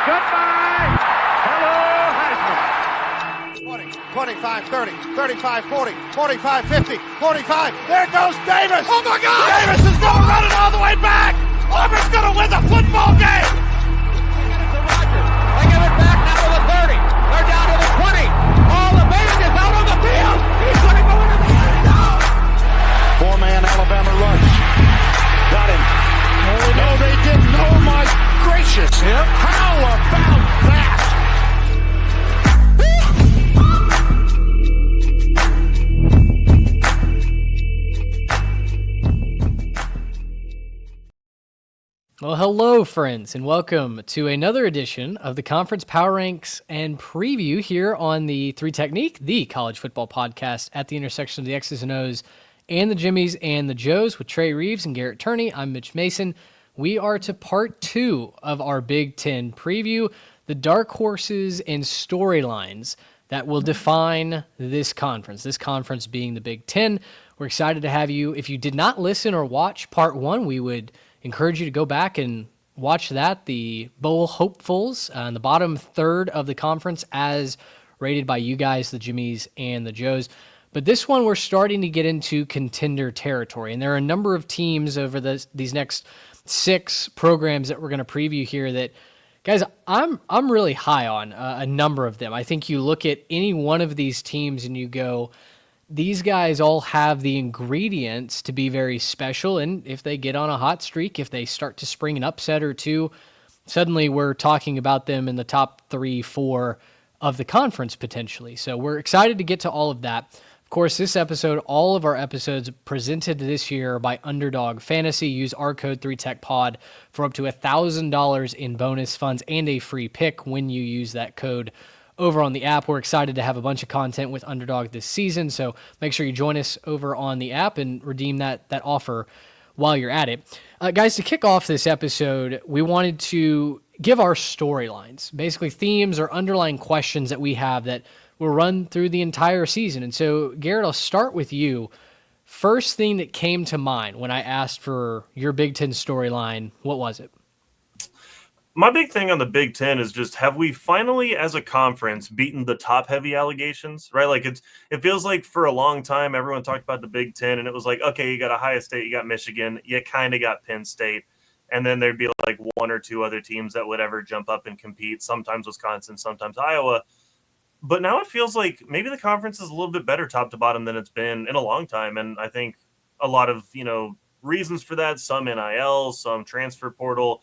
Goodbye. Hello, Heisman. 20, 25, 30, 35, 40, 45, 50, 45. There goes Davis. Oh, my God. Davis is going to run it all the way back. Auburn's going to win the football game. They give it back now to the 30. They're down to the 20. All the band is out on the field. He's going to go into the end zone. Four-man Alabama rush. Got him. Oh, no, they didn't. Oh, my gracious. Yep. How about that? Well, hello, friends, and welcome to another edition of the Conference Power Ranks and Preview here on the Three Technique, the college football podcast at the intersection of the X's and O's and the Jimmies and the Joes with Trey Reeves and Garrett Turney. I'm Mitch Mason. We are to part two of our Big Ten preview, the dark horses and storylines that will define this conference being the Big Ten. We're excited to have you. If you did not listen or watch part one, we would encourage you to go back and watch that. The bowl hopefuls in the bottom third of the conference as rated by you guys, the Jimmies and the Joes. But this one, we're starting to get into contender territory. And there are a number of teams over these next six programs that we're going to preview here that, guys, I'm really high on a number of them. I think you look at any one of these teams and you go, these guys all have the ingredients to be very special, and if they get on a hot streak, if they start to spring an upset or two, suddenly we're talking about them in the top 3-4 of the conference potentially. So we're excited to get to all of that. Of course, this episode, all of our episodes presented this year by Underdog Fantasy. Use our code 3TechPod for up to $1,000 in bonus funds and a free pick when you use that code over on the app. We're excited to have a bunch of content with Underdog this season, so make sure you join us over on the app and redeem that offer while you're at it. Guys, to kick off this episode, we wanted to give our storylines, basically themes or underlying questions that we have that will run through the entire season. And so, Garrett, I'll start with you. First thing that came to mind when I asked for your Big Ten storyline, what was it? My big thing on the Big Ten is just, have we finally, as a conference, beaten the top-heavy allegations, right? Like, it feels like for a long time, everyone talked about the Big Ten, and it was like, okay, you got Ohio State, you got Michigan, you kind of got Penn State, and then there'd be like one or two other teams that would ever jump up and compete, sometimes Wisconsin, sometimes Iowa. But now it feels like maybe the conference is a little bit better top to bottom than it's been in a long time, and I think a lot of, reasons for that, some NIL, some transfer portal,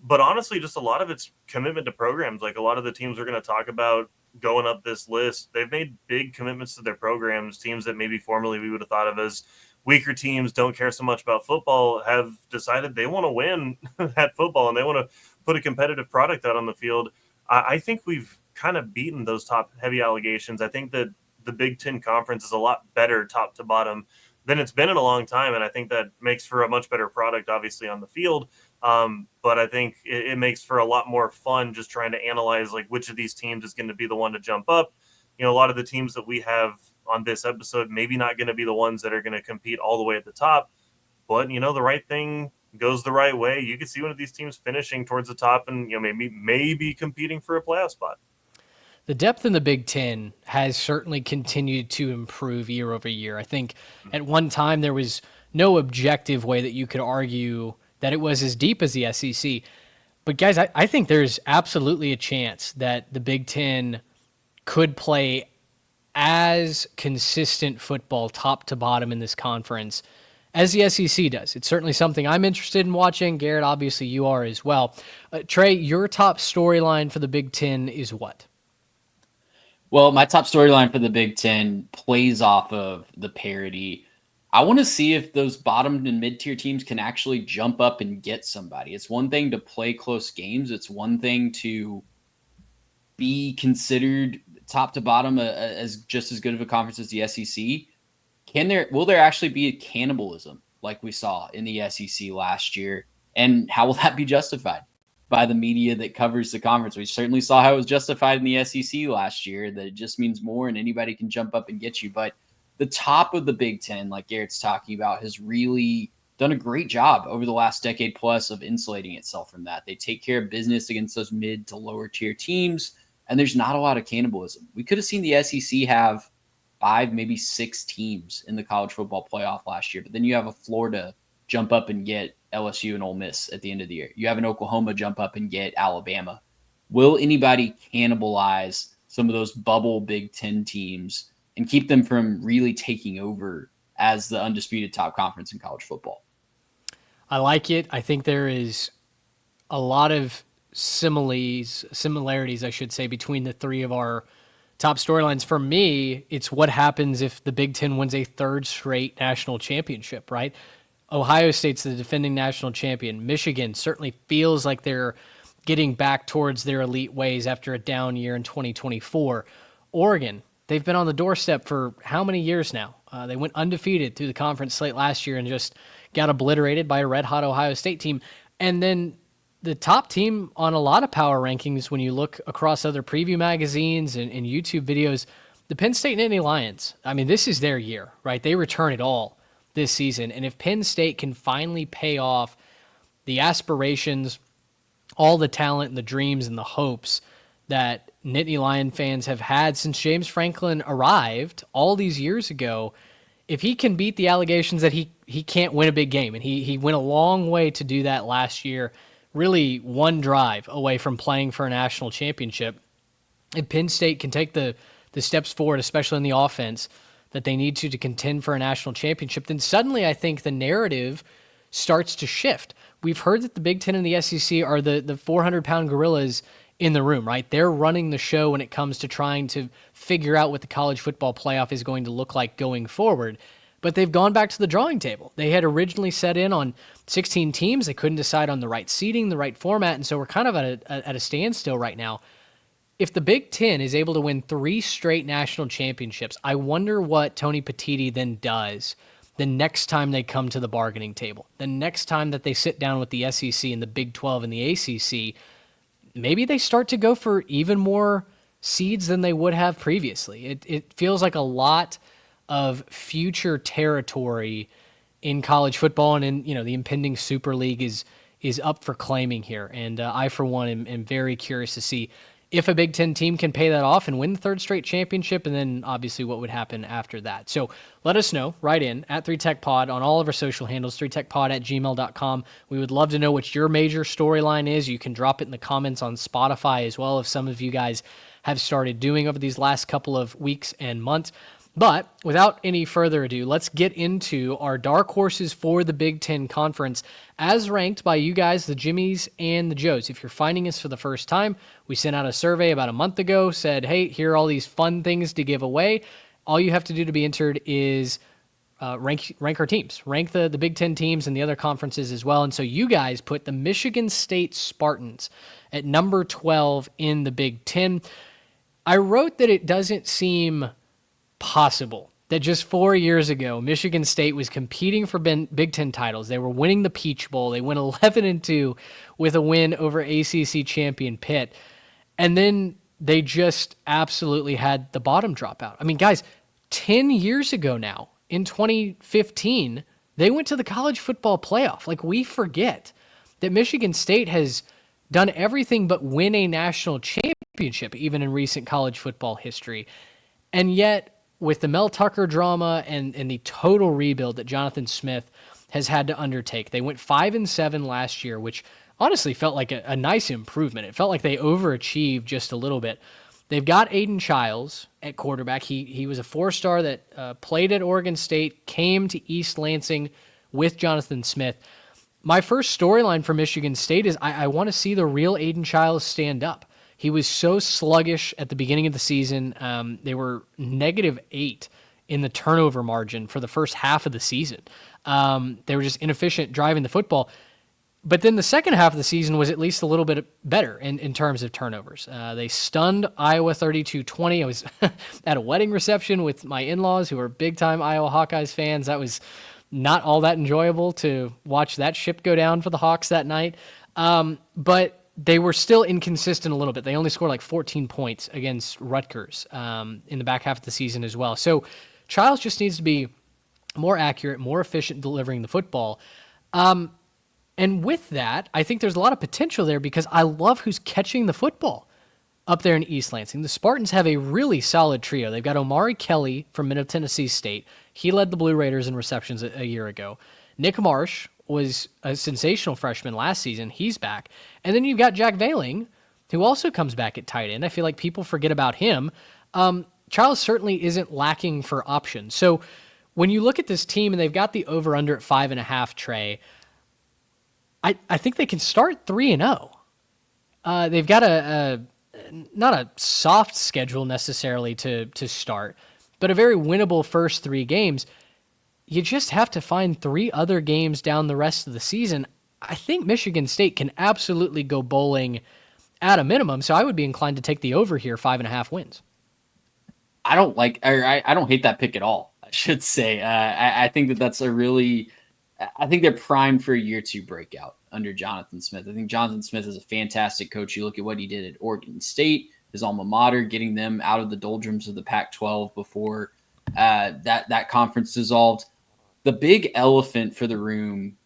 but honestly, just a lot of it's commitment to programs. Like a lot of the teams we're going to talk about going up this list, they've made big commitments to their programs. Teams that maybe formerly we would have thought of as weaker teams, don't care so much about football, have decided they want to win at football and they want to put a competitive product out on the field. I think we've kind of beaten those top heavy allegations. I think that the Big Ten Conference is a lot better top to bottom than it's been in a long time. And I think that makes for a much better product, obviously, on the field. But I think it makes for a lot more fun just trying to analyze like which of these teams is going to be the one to jump up. A lot of the teams that we have on this episode, maybe not going to be the ones that are going to compete all the way at the top, but the right thing goes the right way. You could see one of these teams finishing towards the top and maybe competing for a playoff spot. The depth in the Big Ten has certainly continued to improve year over year. I think at one time there was no objective way that you could argue that it was as deep as the SEC. But guys, I think there's absolutely a chance that the Big Ten could play as consistent football top to bottom in this conference as the SEC does. It's certainly something I'm interested in watching. Garrett, obviously you are as well. Trey, your top storyline for the Big Ten is what? Well, my top storyline for the Big Ten plays off of the parity. I want to see if those bottom and mid-tier teams can actually jump up and get somebody. It's one thing to play close games. It's one thing to be considered top to bottom as just as good of a conference as the SEC. Will there actually be a cannibalism like we saw in the SEC last year? And how will that be justified by the media that covers the conference? We certainly saw how it was justified in the SEC last year, that it just means more and anybody can jump up and get you. But the top of the Big Ten, like Garrett's talking about, has really done a great job over the last decade plus of insulating itself from that. They take care of business against those mid to lower tier teams, and there's not a lot of cannibalism. We could have seen the SEC have 5, maybe 6 teams in the college football playoff last year, but then you have a Florida jump up and get LSU and Ole Miss at the end of the year. You have an Oklahoma jump up and get Alabama. Will anybody cannibalize some of those bubble Big Ten teams and keep them from really taking over as the undisputed top conference in college football? I like it. I think there is a lot of similarities, I should say, between the three of our top storylines. For me, it's what happens if the Big Ten wins a third straight national championship, right? Ohio State's the defending national champion. Michigan certainly feels like they're getting back towards their elite ways after a down year in 2024. Oregon, they've been on the doorstep for how many years now? They went undefeated through the conference slate last year and just got obliterated by a red-hot Ohio State team. And then the top team on a lot of power rankings, when you look across other preview magazines and YouTube videos, the Penn State Nittany Lions. I mean, this is their year, right? They return it all this season. And if Penn State can finally pay off the aspirations, all the talent and the dreams and the hopes that Nittany Lion fans have had since James Franklin arrived all these years ago, if he can beat the allegations that he can't win a big game, and he went a long way to do that last year, really one drive away from playing for a national championship, if Penn State can take the steps forward, especially in the offense, that they need to contend for a national championship, then suddenly I think the narrative starts to shift. We've heard that the Big Ten and the SEC are the 400-pound gorillas in the room, right? They're running the show when it comes to trying to figure out what the college football playoff is going to look like going forward. But they've gone back to the drawing table. They had originally set in on 16 teams. They couldn't decide on the right seeding, the right format, and so we're kind of at a standstill right now. If the Big Ten is able to win 3 straight national championships, I wonder what Tony Petitti then does the next time they come to the bargaining table, the next time that they sit down with the SEC and the Big 12 and the ACC. Maybe they start to go for even more seeds than they would have previously. It feels like a lot of future territory in college football, and in the impending Super League is up for claiming here. And I, for one, am very curious to see if a Big Ten team can pay that off and win the third straight championship, and then obviously what would happen after that. So let us know, write in at 3TechPod on all of our social handles, 3techpod@gmail.com. We would love to know what your major storyline is. You can drop it in the comments on Spotify as well, if some of you guys have started doing over these last couple of weeks and months. But without any further ado, let's get into our dark horses for the Big Ten Conference as ranked by you guys, the Jimmies and the Joes. If you're finding us for the first time, we sent out a survey about a month ago, said, hey, here are all these fun things to give away. All you have to do to be entered is rank our teams, rank the Big Ten teams and the other conferences as well. And so you guys put the Michigan State Spartans at number 12 in the Big Ten. I wrote that it doesn't seem possible that just 4 years ago, Michigan State was competing for Big Ten titles. They were winning the Peach Bowl. They went 11-2 with a win over ACC champion Pitt. And then they just absolutely had the bottom drop out. I mean, guys, 10 years ago now, in 2015, they went to the college football playoff. Like, we forget that Michigan State has done everything but win a national championship, even in recent college football history. And yet, with the Mel Tucker drama and the total rebuild that Jonathan Smith has had to undertake, they went 5-7 last year, which honestly felt like a nice improvement. It felt like they overachieved just a little bit. They've got Aiden Childs at quarterback. He was a 4-star that played at Oregon State, came to East Lansing with Jonathan Smith. My first storyline for Michigan State is I want to see the real Aiden Childs stand up. He was so sluggish at the beginning of the season. They were -8 in the turnover margin for the first half of the season. They were just inefficient driving the football. But then the second half of the season was at least a little bit better in terms of turnovers. They stunned Iowa 32-20. I was at a wedding reception with my in-laws who are big-time Iowa Hawkeyes fans. That was not all that enjoyable to watch that ship go down for the Hawks that night. But they were still inconsistent a little bit. They only scored like 14 points against Rutgers in the back half of the season as well. So Childs just needs to be more accurate, more efficient delivering the football. And with that, I think there's a lot of potential there because I love who's catching the football up there in East Lansing. The Spartans have a really solid trio. They've got Omari Kelly from Middle Tennessee State. He led the Blue Raiders in receptions a year ago. Nick Marsh was a sensational freshman last season. He's back. And then you've got Jack Veiling, who also comes back at tight end. I feel like people forget about him. Charles certainly isn't lacking for options. So when you look at this team and they've got the over-under at 5.5, Trey, I think they can start 3-0. They've got not a soft schedule necessarily to start, but a very winnable first 3 games. You just have to find 3 other games down the rest of the season. I think Michigan State can absolutely go bowling at a minimum, so I would be inclined to take the over here, 5.5 wins. I don't hate that pick at all, I should say. I think that's I think they're primed for a year 2 breakout under Jonathan Smith. I think Jonathan Smith is a fantastic coach. You look at what he did at Oregon State, his alma mater, getting them out of the doldrums of the Pac-12 before that conference dissolved. The big elephant for the room,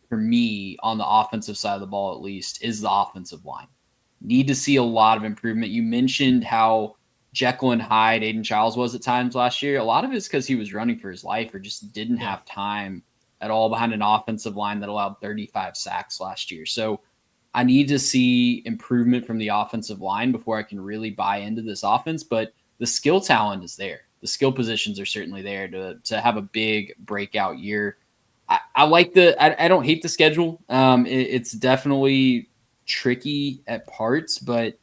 for me, on the offensive side of the ball at least, is the offensive line. Need to see a lot of improvement. You mentioned how Jekyll and Hyde Aiden Childs was at times last year. A lot of it's because he was running for his life or just didn't have time at all behind an offensive line that allowed 35 sacks last year. So I need to see improvement from the offensive line before I can really buy into this offense. But the skill talent is there. The skill positions are certainly there to have a big breakout year. I don't hate the schedule. It's definitely tricky at parts, but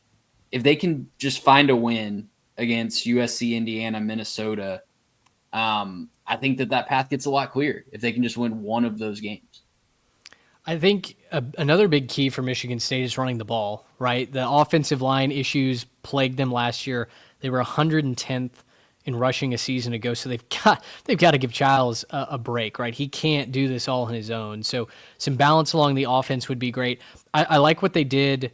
if they can just find a win against USC, Indiana, Minnesota, I think that path gets a lot clearer if they can just win one of those games. I think another big key for Michigan State is running the ball, right? The offensive line issues plagued them last year. They were 110th in rushing a season ago, so they've got to give Childs a break, right? He can't do this all on his own. So some balance along the offense would be great. I like what they did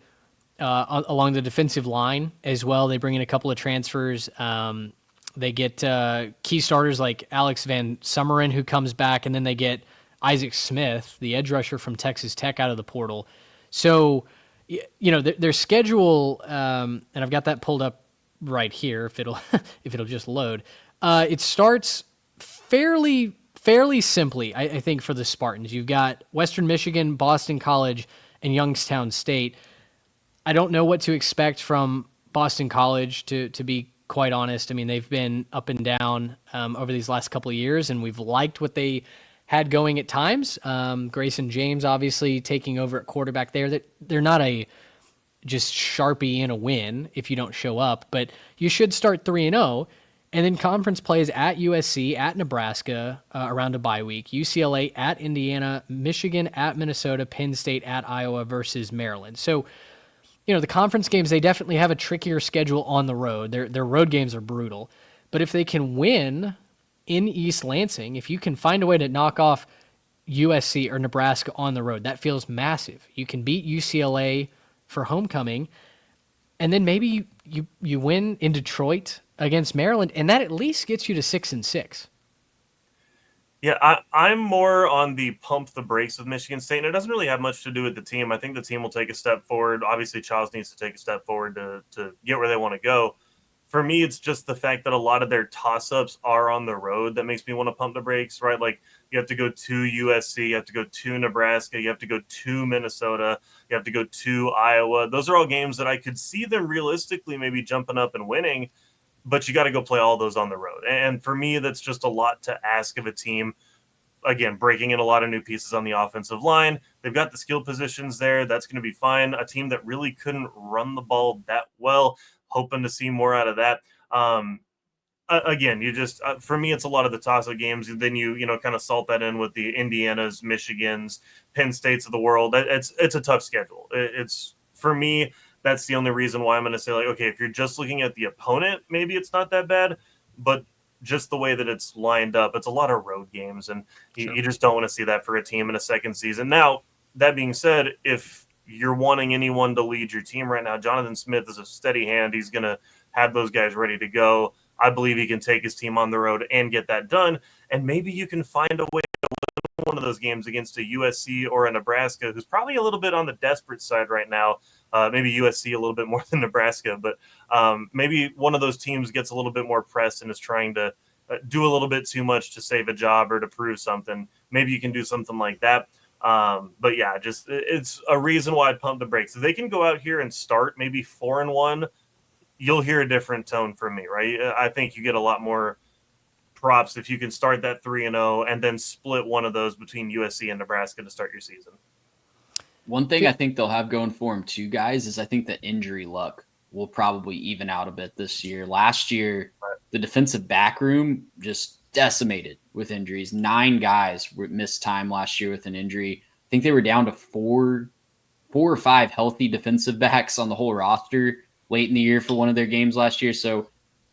along the defensive line as well. They bring in a couple of transfers. They get key starters like Alex Van Sumeren, who comes back, and then they get Isaac Smith, the edge rusher from Texas Tech, out of the portal. So, their schedule, and I've got that pulled up right here if it'll just load. It starts fairly simply, I think, for the Spartans. You've got Western Michigan, Boston College, and Youngstown State. I don't know what to expect from Boston College, to be quite honest. I mean, they've been up and down over these last couple of years, and we've liked what they had going at times. Grayson James obviously taking over at quarterback there. They're not a just Sharpie in a win if you don't show up, but you should start 3-0. And then conference plays at USC, at Nebraska around a bye week, UCLA at Indiana, Michigan at Minnesota, Penn State at Iowa versus Maryland. So, the conference games, they definitely have a trickier schedule on the road. Their road games are brutal. But if they can win in East Lansing, if you can find a way to knock off USC or Nebraska on the road, that feels massive. You can beat UCLA for homecoming, and then maybe you win in Detroit against Maryland, and that at least gets you to 6-6. Yeah, I'm more on the pump the brakes with Michigan State, and it doesn't really have much to do with the team. I think the team will take a step forward. Obviously, Childs needs to take a step forward to get where they want to go. For me, it's just the fact that a lot of their toss-ups are on the road that makes me want to pump the brakes, right? Like, you have to go to USC, you have to go to Nebraska, you have to go to Minnesota, you have to go to Iowa. Those are all games that I could see them realistically maybe jumping up and winning, but you got to go play all those on the road. And for me, that's just a lot to ask of a team. Again, breaking in a lot of new pieces on the offensive line. They've got the skill positions there. That's going to be fine. A team that really couldn't run the ball that well. Hoping to see more out of that. Again, you just for me, it's a lot of the toss-up games. Then you kind of salt that in with the Indianas, Michigans, Penn States of the world. It's a tough schedule. It's for me. That's the only reason why I'm going to say, like, okay, if you're just looking at the opponent, maybe it's not that bad, but just the way that it's lined up, it's a lot of road games, and you just don't want to see that for a team in a second season. Now, that being said, if you're wanting anyone to lead your team right now, Jonathan Smith is a steady hand. He's going to have those guys ready to go. I believe he can take his team on the road and get that done, and maybe you can find a way to win one of those games against a USC or a Nebraska, who's probably a little bit on the desperate side right now. Maybe USC a little bit more than Nebraska, but maybe one of those teams gets a little bit more pressed and is trying to do a little bit too much to save a job or to prove something. Maybe you can do something like that. But yeah, just it's a reason why I'd pump the brakes. If they can go out here and start maybe 4-1, you'll hear a different tone from me, right? I think you get a lot more props if you can start that 3-0 and then split one of those between USC and Nebraska to start your season. One thing I think they'll have going for them too, guys, is I think the injury luck will probably even out a bit this year. Last year, the defensive back room just decimated with injuries. 9 guys missed time last year with an injury. I think they were down to 4 or 5 healthy defensive backs on the whole roster late in the year for one of their games last year. So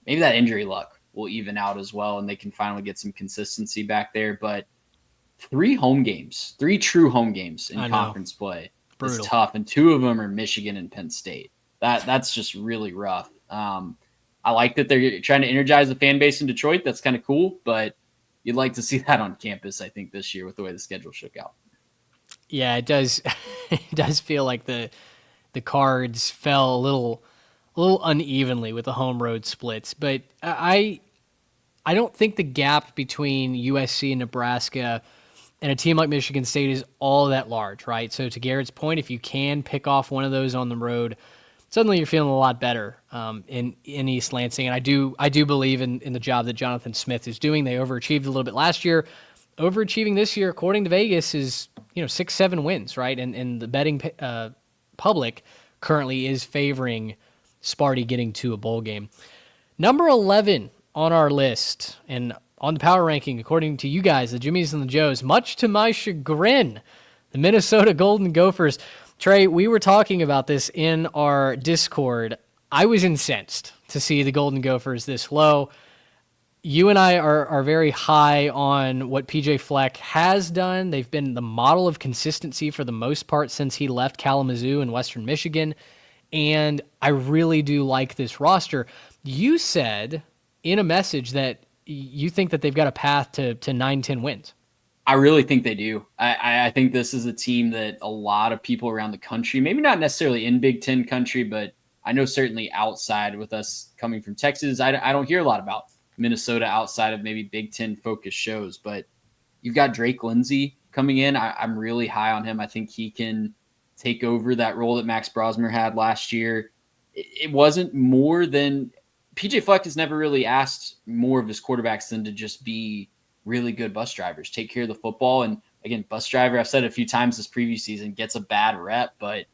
maybe that injury luck will even out as well, and they can finally get some consistency back there. But 3 true home games in conference play is tough, and 2 of them are Michigan and Penn State. That's just really rough. I like that they're trying to energize the fan base in Detroit. That's kind of cool, but you'd like to see that on campus, I think, this year with the way the schedule shook out. Yeah, it does. It does feel like the cards fell a little unevenly with the home road splits, but I don't think the gap between USC and Nebraska and a team like Michigan State is all that large, right? So to Garrett's point, if you can pick off one of those on the road, suddenly you're feeling a lot better in East Lansing. And I do believe in the job that Jonathan Smith is doing. They overachieved a little bit last year. Overachieving this year, according to Vegas, is 6-7 wins, right? And the betting public currently is favoring Sparty getting to a bowl game. Number 11 on our list and on the power ranking, according to you guys, the Jimmies and the Joes, much to my chagrin, the Minnesota Golden Gophers. Trey, we were talking about this in our Discord. I was incensed to see the Golden Gophers this low. You and I are very high on what PJ Fleck has done. They've been the model of consistency for the most part since he left Kalamazoo in Western Michigan, and I really do like this roster. You said in a message that you think that they've got a path to 9-10 wins. I really think they do. I think this is a team that a lot of people around the country, maybe not necessarily in Big Ten country, but I know certainly outside with us coming from Texas, I don't hear a lot about Minnesota outside of maybe Big Ten focused shows. But you've got Drake Lindsay coming in. I'm really high on him. I think he can take over that role that Max Brosmer had last year. It wasn't more than PJ Fleck has never really asked more of his quarterbacks than to just be really good bus drivers, take care of the football. And again, bus driver, I've said it a few times this previous season, gets a bad rep, but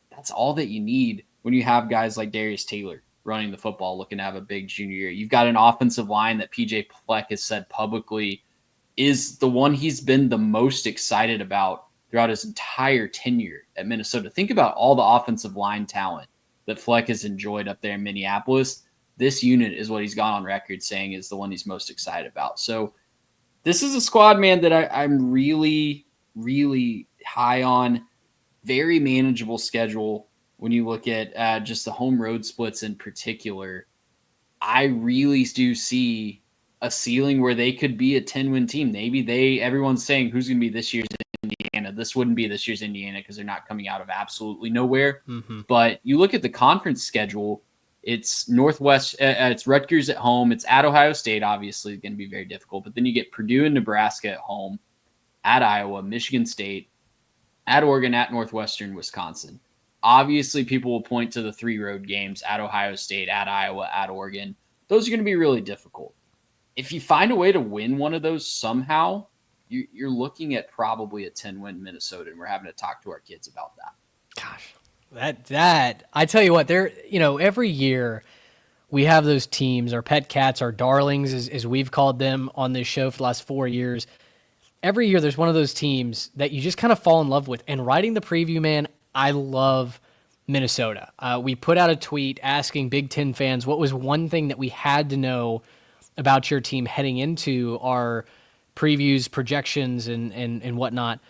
that's all that you need when you have guys like Darius Taylor running the football, looking to have a big junior year. You've got an offensive line that PJ Fleck has said publicly is the one he's been the most excited about throughout his entire tenure at Minnesota. Think about all the offensive line talent that Fleck has enjoyed up there in Minneapolis. This unit is what he's gone on record saying is the one he's most excited about. So this is a squad, man, that I'm really, really high on. Very manageable schedule when you look at just the home road splits in particular. I really do see a ceiling where they could be a 10-win team. Maybe everyone's saying who's going to be this year's Indiana. This wouldn't be this year's Indiana because they're not coming out of absolutely nowhere. Mm-hmm. But you look at the conference schedule, it's Northwest, it's Rutgers at home. It's at Ohio State, obviously going to be very difficult. But then you get Purdue and Nebraska at home, at Iowa, Michigan State, at Oregon, at Northwestern, Wisconsin. Obviously, people will point to the 3 road games at Ohio State, at Iowa, at Oregon. Those are going to be really difficult. If you find a way to win one of those somehow, you're looking at probably a 10-win Minnesota, and we're having to talk to our kids about that. Gosh. That I tell you what, every year we have those teams, our pet cats, our darlings, as we've called them on this show for the last 4 years. Every year there's one of those teams that you just kind of fall in love with. And writing the preview, man, I love Minnesota. We put out a tweet asking Big Ten fans what was one thing that we had to know about your team heading into our previews, projections, and whatnot.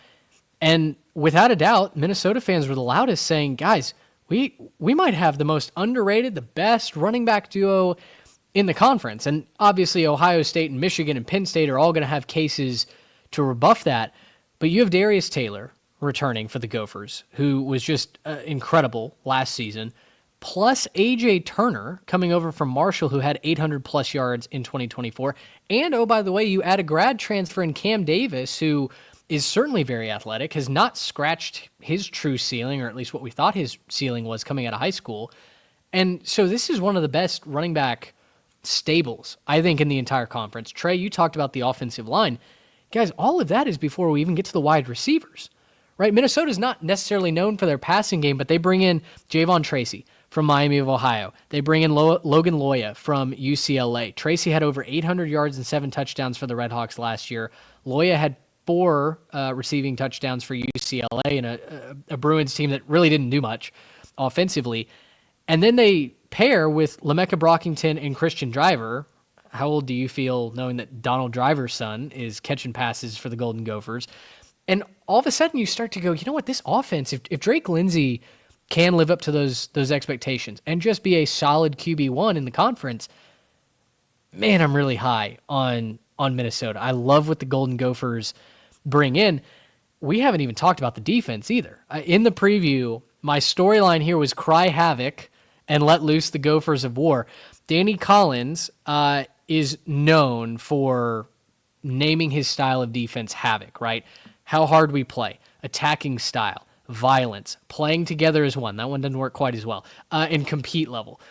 And without a doubt, Minnesota fans were the loudest saying, guys, we might have the most underrated, the best running back duo in the conference. And obviously Ohio State and Michigan and Penn State are all going to have cases to rebuff that. But you have Darius Taylor returning for the Gophers, who was just incredible last season, plus A.J. Turner coming over from Marshall, who had 800-plus yards in 2024. And, oh, by the way, you add a grad transfer in Cam Davis, who is certainly very athletic, has not scratched his true ceiling, or at least what we thought his ceiling was coming out of high school. And so this is one of the best running back stables, I think, in the entire conference. Trey, you talked about the offensive line. Guys, all of that is before we even get to the wide receivers, right? Minnesota's not necessarily known for their passing game, but they bring in Javon Tracy from Miami of Ohio. They bring in Logan Loya from UCLA. Tracy had over 800 yards and 7 touchdowns for the Redhawks last year. Loya had 4 receiving touchdowns for UCLA in a Bruins team that really didn't do much offensively. And then they pair with Lameka Brockington and Christian Driver. How old do you feel knowing that Donald Driver's son is catching passes for the Golden Gophers? And all of a sudden you start to go, you know what, this offense, if Drake Lindsey can live up to those expectations and just be a solid QB1 in the conference, man, I'm really high on Minnesota. I love what the Golden Gophers bring in. We haven't even talked about the defense either. In the preview, my storyline here was cry havoc and let loose the Gophers of war. Danny Collins is known for naming his style of defense havoc, right? How hard we play, attacking style, violence, playing together as one. That one doesn't work quite as well. And compete level.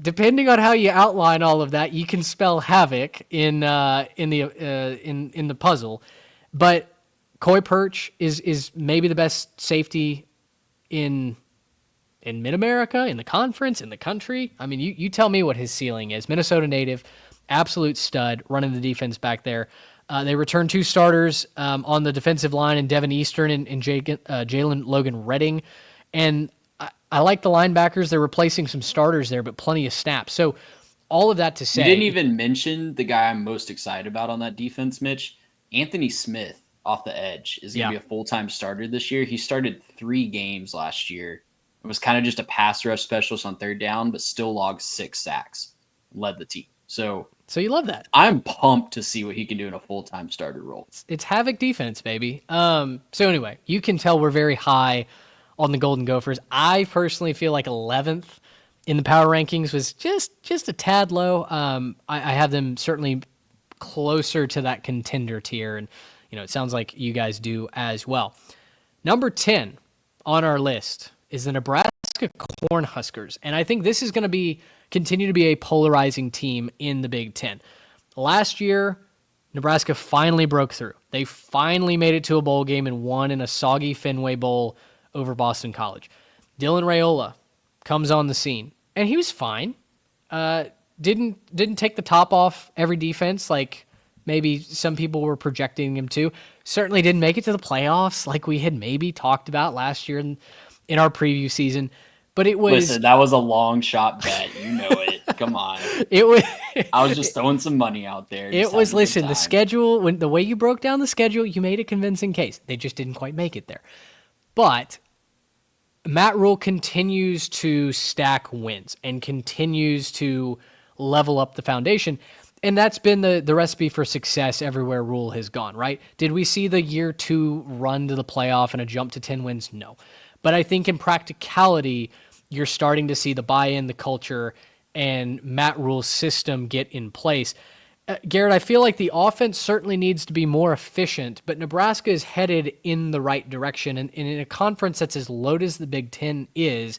Depending on how you outline all of that, you can spell havoc in the puzzle. But Coy Perch is maybe the best safety in Mid-America, in the conference, in the country. I mean, you tell me what his ceiling is. Minnesota native, absolute stud, running the defense back there. They returned 2 starters on the defensive line in Devin Eastern and Jalen Logan Redding. And I like the linebackers. They're replacing some starters there, but plenty of snaps. So all of that to say... You didn't even mention the guy I'm most excited about on that defense, Mitch. Anthony Smith off the edge is going to be a full-time starter this year. He started 3 games last year. It was kind of just a pass rush specialist on third down, but still logged 6 sacks. Led the team. So you love that. I'm pumped to see what he can do in a full-time starter role. It's havoc defense, baby. So anyway, you can tell we're very high on the Golden Gophers. I personally feel like 11th in the power rankings was just a tad low. I have them certainly closer to that contender tier, and it sounds like you guys do as well. Number 10 on our list is the Nebraska Cornhuskers, and I think this is going to continue to be a polarizing team in the Big Ten. Last year, Nebraska finally broke through. They finally made it to a bowl game and won in a soggy Fenway Bowl over Boston College. Dylan Raiola comes on the scene, and he was fine. Didn't take the top off every defense like maybe some people were projecting him to. Certainly didn't make it to the playoffs like we had maybe talked about last year in our preview season. But it was... Listen, that was a long shot bet. You know it. Come on. It was... I was just throwing some money out there. It was, listen, the schedule, the way you broke down the schedule, you made a convincing case. They just didn't quite make it there. But Matt Rule continues to stack wins and continues to level up the foundation. And that's been the recipe for success everywhere Rule has gone, right? Did we see the year 2 run to the playoff and a jump to 10 wins? No. But I think in practicality, you're starting to see the buy-in, the culture, and Matt Rule's system get in place. Garrett, I feel like the offense certainly needs to be more efficient, but Nebraska is headed in the right direction. And in a conference that's as loaded as the Big Ten is,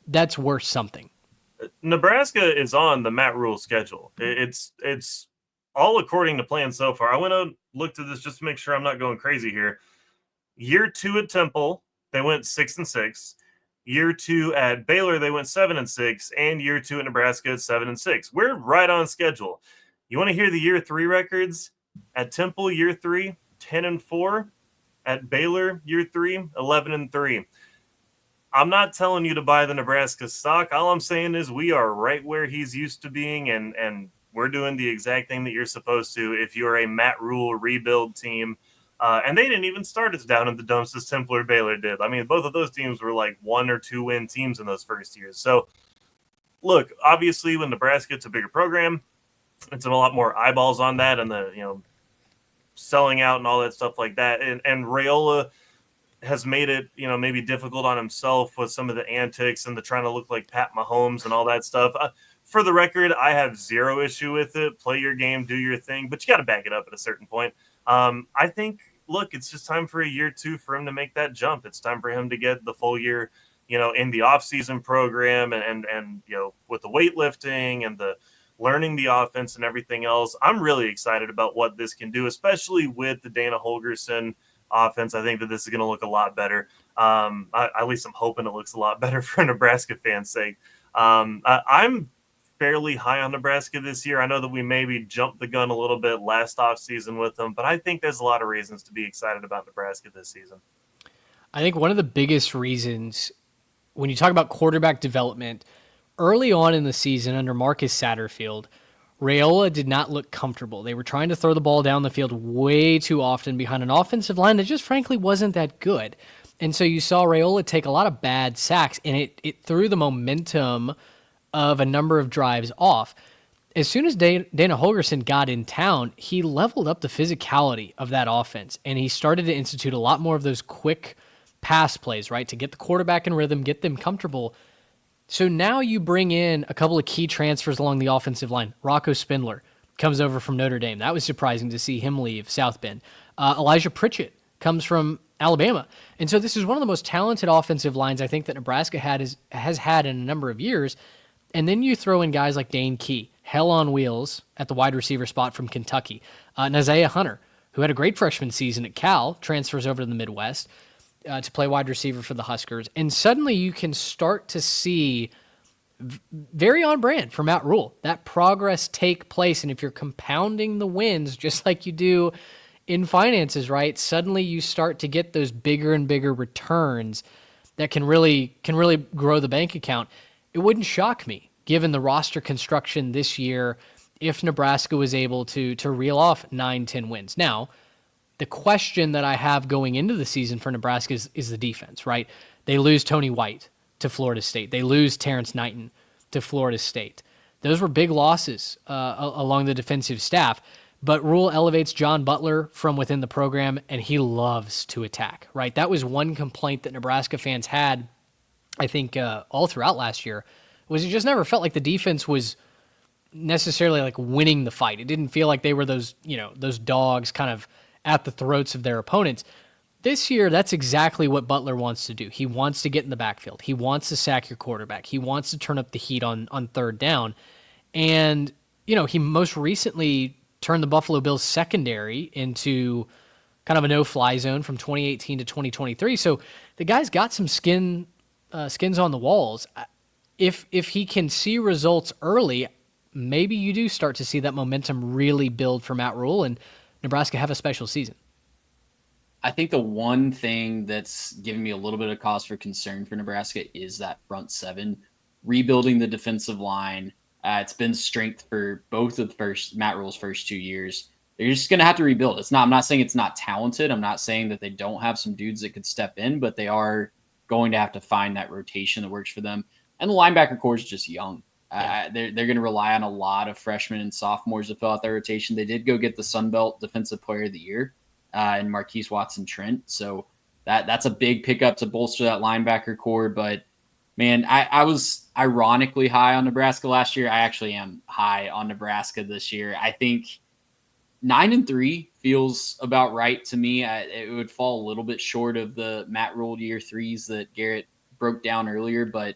that's worth something. Nebraska is on the Matt Rule schedule. It's all according to plan so far. I went and looked at this just to make sure I'm not going crazy here. Year 2 at Temple, they went 6-6. Year 2 at Baylor, they went 7-6, and year 2 at Nebraska, 7-6. We're right on schedule. You want to hear the year 3 records? At Temple, year 3, 10-4. At Baylor, year 3, 11-3. I'm not telling you to buy the Nebraska stock. All I'm saying is we are right where he's used to being, and we're doing the exact thing that you're supposed to if you're a Matt Rule rebuild team. And they didn't even start as down in the dumps as Temple or Baylor did. I mean, both of those teams were like 1 or 2 win teams in those first years. So, look, obviously when Nebraska gets a bigger program, it's a lot more eyeballs on that, and the selling out and all that stuff like that. And Raiola has made it, maybe difficult on himself with some of the antics and the trying to look like Pat Mahomes and all that stuff. For the record, I have zero issue with it. Play your game, do your thing, but you got to back it up at a certain point. I think, look, it's just time for a year 2 for him to make that jump. It's time for him to get the full year, in the offseason program and with the weightlifting and the learning the offense and everything else. I'm really excited about what this can do, especially with the Dana Holgorsen offense. I think that this is going to look a lot better. At least I'm hoping it looks a lot better for Nebraska fans' sake. I'm fairly high on Nebraska this year. I know that we maybe jumped the gun a little bit last offseason with them, but I think there's a lot of reasons to be excited about Nebraska this season. I think one of the biggest reasons when you talk about quarterback development, early on in the season under Marcus Satterfield, Raiola did not look comfortable. They were trying to throw the ball down the field way too often behind an offensive line that just frankly wasn't that good. And so you saw Raiola take a lot of bad sacks, and it threw the momentum of a number of drives off. As soon as Dana Holgorsen got in town, he leveled up the physicality of that offense, and he started to institute a lot more of those quick pass plays, right, to get the quarterback in rhythm, get them comfortable. So now you bring in a couple of key transfers along the offensive line. Rocco Spindler comes over from Notre Dame. That was surprising to see him leave South Bend. Elijah Pritchett comes from Alabama. And so this is one of the most talented offensive lines I think that Nebraska has had in a number of years. And then you throw in guys like Dane Key, hell on wheels at the wide receiver spot from Kentucky. Nazea Hunter, who had a great freshman season at Cal, transfers over to the Midwest to play wide receiver for the Huskers. And suddenly you can start to see very on brand for Matt Rule, that progress take place. And if you're compounding the wins, just like you do in finances, right, suddenly you start to get those bigger and bigger returns that can really grow the bank account. It wouldn't shock me, given the roster construction this year, if Nebraska was able to reel off 9-10 wins. Now, the question that I have going into the season for Nebraska is the defense, right? They lose Tony White to Florida State. They lose Terrence Knighton to Florida State. Those were big losses along the defensive staff. But Rule elevates John Butler from within the program, and he loves to attack, right? That was one complaint that Nebraska fans had, I think, all throughout last year, was it just never felt like the defense was necessarily like winning the fight. It didn't feel like they were those dogs kind of at the throats of their opponents. This year, that's exactly what Butler wants to do. He wants to get in the backfield. He wants to sack your quarterback. He wants to turn up the heat on third down. And, he most recently turned the Buffalo Bills secondary into kind of a no-fly zone from 2018 to 2023. So the guy's got some skins on the walls. If he can see results early, maybe you do start to see that momentum really build for Matt Rule and Nebraska have a special season. I think the one thing that's giving me a little bit of cause for concern for Nebraska is that front seven. Rebuilding the defensive line. It's been strength for both of Matt Rule's first 2 years. They're just going to have to rebuild. I'm not saying it's not talented. I'm not saying that they don't have some dudes that could step in, but they are going to have to find that rotation that works for them. And the linebacker core is just young. They're going to rely on a lot of freshmen and sophomores to fill out their rotation. They did go get the Sun Belt Defensive Player of the Year in Marquise Watson-Trent. So that's a big pickup to bolster that linebacker core. But, man, I was ironically high on Nebraska last year. I actually am high on Nebraska this year. I think 9-3 feels about right to me. It would fall a little bit short of the Matt Rule year threes that Garrett broke down earlier, but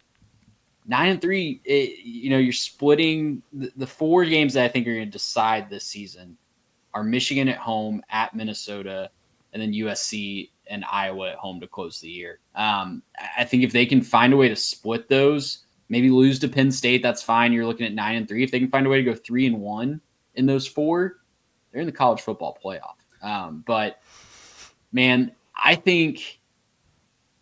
9-3, you're splitting the 4 games that I think are going to decide this season are Michigan at home, at Minnesota, and then USC and Iowa at home to close the year. I think if they can find a way to split those, maybe lose to Penn State, that's fine. You're looking at 9-3. If they can find a way to go 3-1 in those 4, they're in the college football playoff. But, man, I think,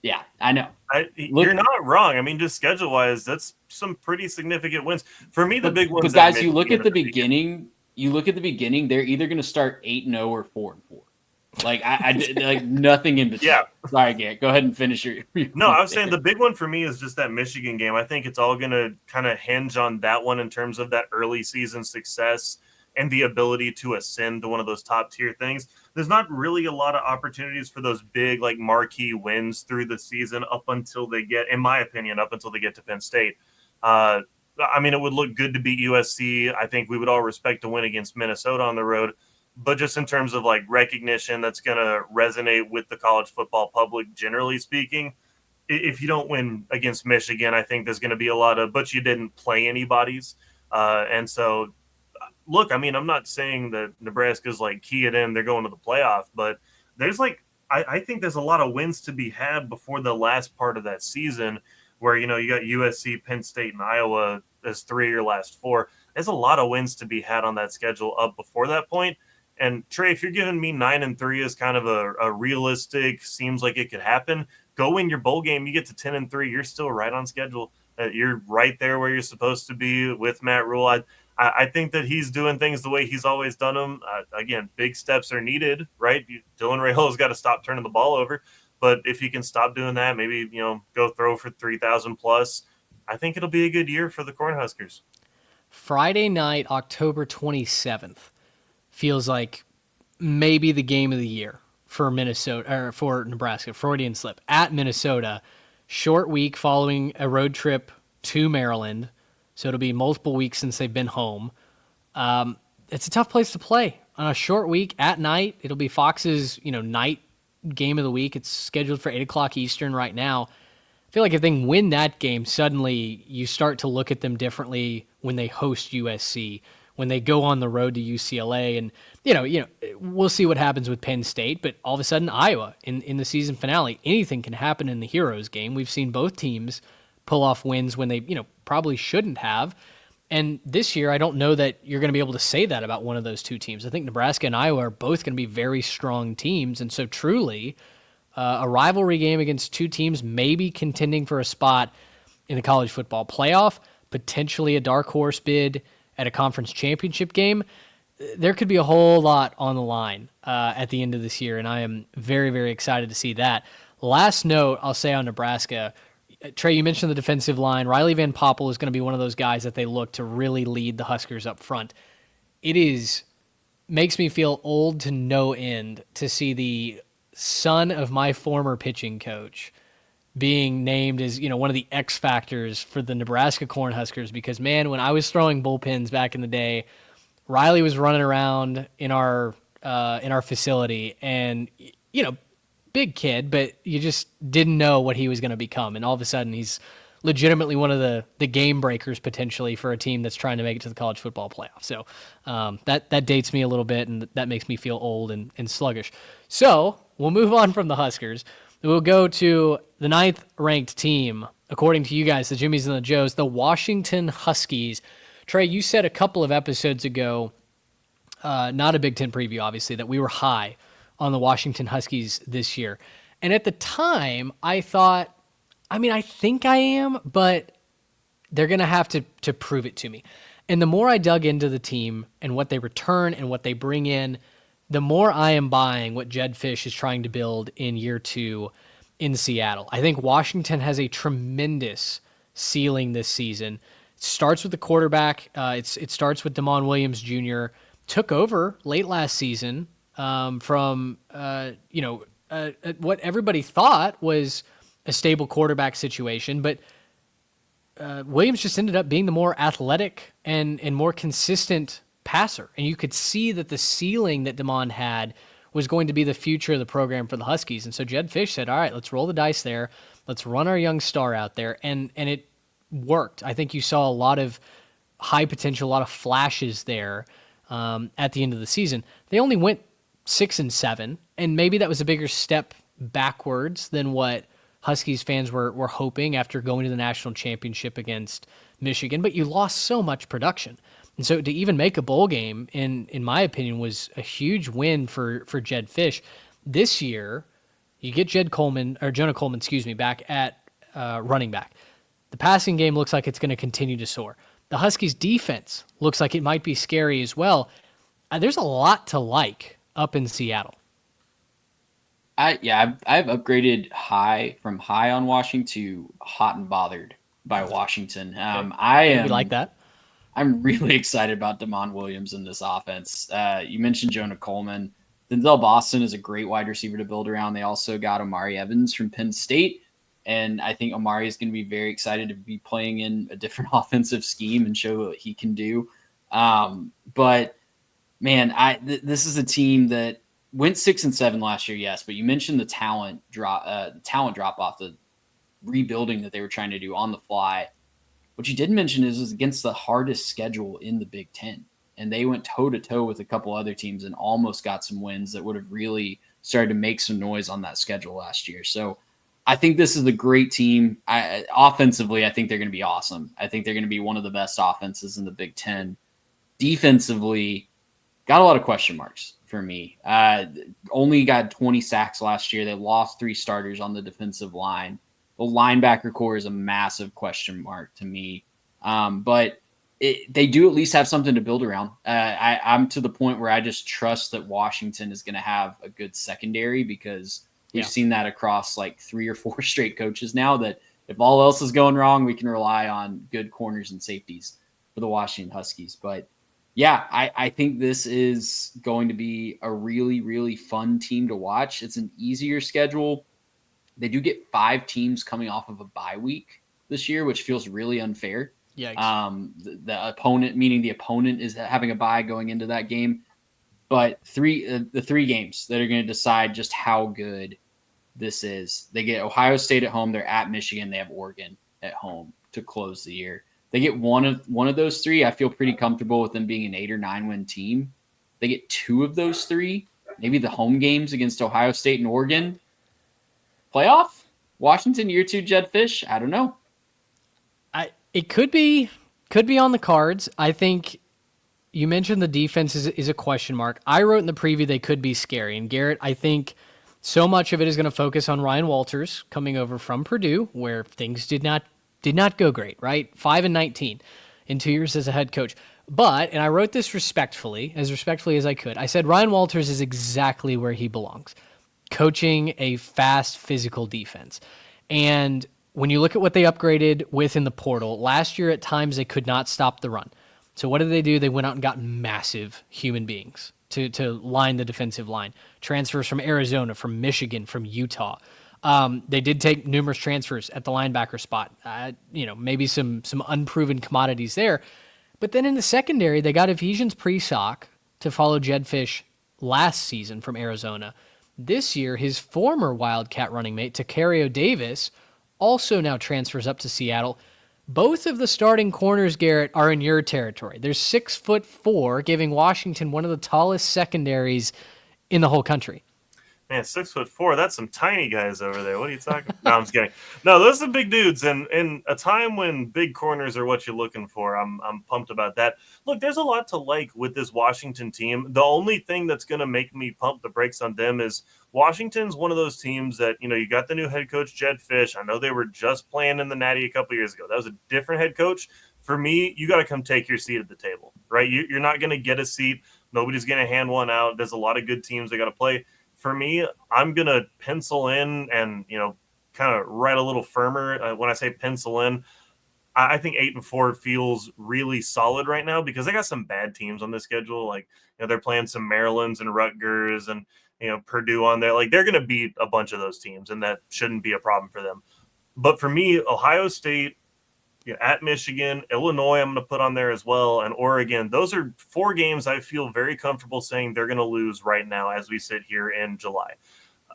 yeah, I know. You're not wrong. I mean, just schedule-wise, that's some pretty significant wins. For me, the big ones. But, guys, you look at the beginning, they're either going to start 8-0 or 4-4. Like, like nothing in between. Yeah. Sorry, Garrett. Go ahead and finish your No, I was saying the big one for me is just that Michigan game. I think it's all going to kind of hinge on that one in terms of that early season success and the ability to ascend to one of those top-tier things. there's not really a lot of opportunities for those big, like, marquee wins through the season up until they get, in my opinion, up until they get to Penn State. I mean, it would look good to beat USC. I think we would all respect a win against Minnesota on the road. But just in terms of, like, recognition that's going to resonate with the college football public, generally speaking, if you don't win against Michigan, I think there's going to be a lot of, but you didn't play anybody's. And so, look, I mean, I'm not saying that Nebraska's like key it in, they're going to the playoff, but there's like, I think there's a lot of wins to be had before the last part of that season where, you know, you got USC, Penn State, and Iowa as 3 of your last 4. There's a lot of wins to be had on that schedule up before that point. And Trey, if you're giving me 9-3 as kind of a realistic, seems like it could happen, go win your bowl game. You get to 10-3, you're still right on schedule. You're right there where you're supposed to be with Matt Rule. I think that he's doing things the way he's always done them. Again, big steps are needed, right? Dylan Raio's got to stop turning the ball over. But if he can stop doing that, maybe, you know, go throw for 3,000 plus, I think it'll be a good year for the Cornhuskers. Friday night, October 27th, feels like maybe the game of the year for Minnesota, or for Nebraska. Freudian slip at Minnesota. Short week following a road trip to Maryland. So it'll be multiple weeks since they've been home. It's a tough place to play on a short week at night. It'll be Fox's, you know, night game of the week. It's scheduled for 8:00 Eastern right now. I feel like if they can win that game, suddenly you start to look at them differently when they host USC, when they go on the road to UCLA, and you know, we'll see what happens with Penn State. But all of a sudden, Iowa in the season finale, anything can happen in the Heroes game. We've seen both teams pull off wins when they, you know, probably shouldn't have. And this year, I don't know that you're going to be able to say that about one of those two teams. I think Nebraska and Iowa are both going to be very strong teams, and so truly, a rivalry game against two teams maybe contending for a spot in the college football playoff, potentially a dark horse bid at a conference championship game. There could be a whole lot on the line at the end of this year, and I am very, very excited to see that. Last note I'll say on Nebraska, Trey, you mentioned the defensive line. Riley Van Poppel is going to be one of those guys that they look to really lead the Huskers up front. Makes me feel old to no end to see the son of my former pitching coach being named as, you know, one of the X factors for the Nebraska Cornhuskers, because man, when I was throwing bullpens back in the day, Riley was running around in our facility, and you know, big kid, but you just didn't know what he was going to become, and all of a sudden he's legitimately one of the game breakers potentially for a team that's trying to make it to the college football playoff. So that dates me a little bit, and that makes me feel old and sluggish. So we'll move on from the Huskers. We'll go to the 9th ranked team, according to you guys, the Jimmies and the Joes, the Washington Huskies. Trey, you said a couple of episodes ago, not a Big Ten preview, obviously, that we were high on the Washington Huskies this year. And at the time, I thought, I mean, I think I am, but they're going to have to prove it to me. And the more I dug into the team and what they return and what they bring in, the more I am buying what Jedd Fisch is trying to build in year 2 in Seattle. I think Washington has a tremendous ceiling this season. It starts with the quarterback. It starts with Damon Williams Jr., took over late last season from what everybody thought was a stable quarterback situation, but Williams just ended up being the more athletic and more consistent passer. And you could see that the ceiling that Damon had was going to be the future of the program for the Huskies. And so Jedd Fisch said, all right, let's roll the dice there. Let's run our young star out there. And it worked. I think you saw a lot of high potential, a lot of flashes there at the end of the season. They only went 6-7, and maybe that was a bigger step backwards than what Huskies fans were hoping after going to the national championship against Michigan, but you lost so much production. And so to even make a bowl game, in my opinion, was a huge win for Jedd Fisch. This year, you get Jonah Coleman, back at running back. The passing game looks like it's going to continue to soar. The Huskies' defense looks like it might be scary as well. There's a lot to like up in Seattle. I've upgraded from high on Washington to hot and bothered by Washington. We like that. I'm really excited about Damon Williams in this offense. You mentioned Jonah Coleman. Denzel Boston is a great wide receiver to build around. They also got Amari Evans from Penn State. And I think Amari is going to be very excited to be playing in a different offensive scheme and show what he can do. But man, this is a team that went 6-7 last year, yes. But you mentioned the talent drop off, the rebuilding that they were trying to do on the fly. What you didn't mention is against the hardest schedule in the Big Ten. And they went toe-to-toe with a couple other teams and almost got some wins that would have really started to make some noise on that schedule last year. So I think this is a great team. Offensively, I think they're going to be awesome. I think they're going to be one of the best offenses in the Big Ten. Defensively, got a lot of question marks for me. Only got 20 sacks last year. They lost 3 starters on the defensive line. The linebacker core is a massive question mark to me. But they do at least have something to build around. I'm to the point where I just trust that Washington is going to have a good secondary because we've seen that across like 3 or 4 straight coaches now, that if all else is going wrong, we can rely on good corners and safeties for the Washington Huskies. But yeah, I think this is going to be a really, really fun team to watch. It's an easier schedule. They do get 5 teams coming off of a bye week this year, which feels really unfair. Yikes. The opponent, meaning the opponent, is having a bye going into that game. But the 3 games that are going to decide just how good this is. They get Ohio State at home. They're at Michigan. They have Oregon at home to close the year. They get one of those 3. I feel pretty comfortable with them being an 8 or 9 win team. They get 2 of those 3, maybe the home games against Ohio State and Oregon. Playoff? Washington year 2 Jed Fish? I don't know. It could be on the cards. I think you mentioned the defense is a question mark. I wrote in the preview they could be scary. And Garrett, I think so much of it is going to focus on Ryan Walters coming over from Purdue, where things did not go great, right? 5-19 in 2 years as a head coach. But, and I wrote this respectfully as I could, I said Ryan Walters is exactly where he belongs, coaching a fast, physical defense. And when you look at what they upgraded with in the portal, last year at times they could not stop the run. So what did they do? They went out and got massive human beings to line the defensive line. Transfers from Arizona, from Michigan, from Utah. They did take numerous transfers at the linebacker spot. Maybe some unproven commodities there. But then in the secondary, they got Ephesians Presock to follow Jed Fish last season from Arizona. This year, his former Wildcat running mate, Tacario Davis, also now transfers up to Seattle. Both of the starting corners, Garrett, are in your territory. They're 6'4", giving Washington one of the tallest secondaries in the whole country. Man, 6'4", that's some tiny guys over there. What are you talking? No, I'm just kidding. No, those are big dudes. And in a time when big corners are what you're looking for, I'm pumped about that. Look, there's a lot to like with this Washington team. The only thing that's going to make me pump the brakes on them is Washington's one of those teams that, you got the new head coach, Jed Fish. I know they were just playing in the Natty a couple years ago. That was a different head coach. For me, you got to come take your seat at the table, right? You're not going to get a seat. Nobody's going to hand one out. There's a lot of good teams they got to play. For me, I'm going to pencil in and, kind of write a little firmer. When I say pencil in, I think 8-4 feels really solid right now because they got some bad teams on the schedule. Like, they're playing some Marylands and Rutgers and, Purdue on there. Like, they're going to beat a bunch of those teams, and that shouldn't be a problem for them. But for me, Ohio State, at Michigan, Illinois, I'm going to put on there as well, and Oregon. Those are 4 games I feel very comfortable saying they're going to lose right now as we sit here in July.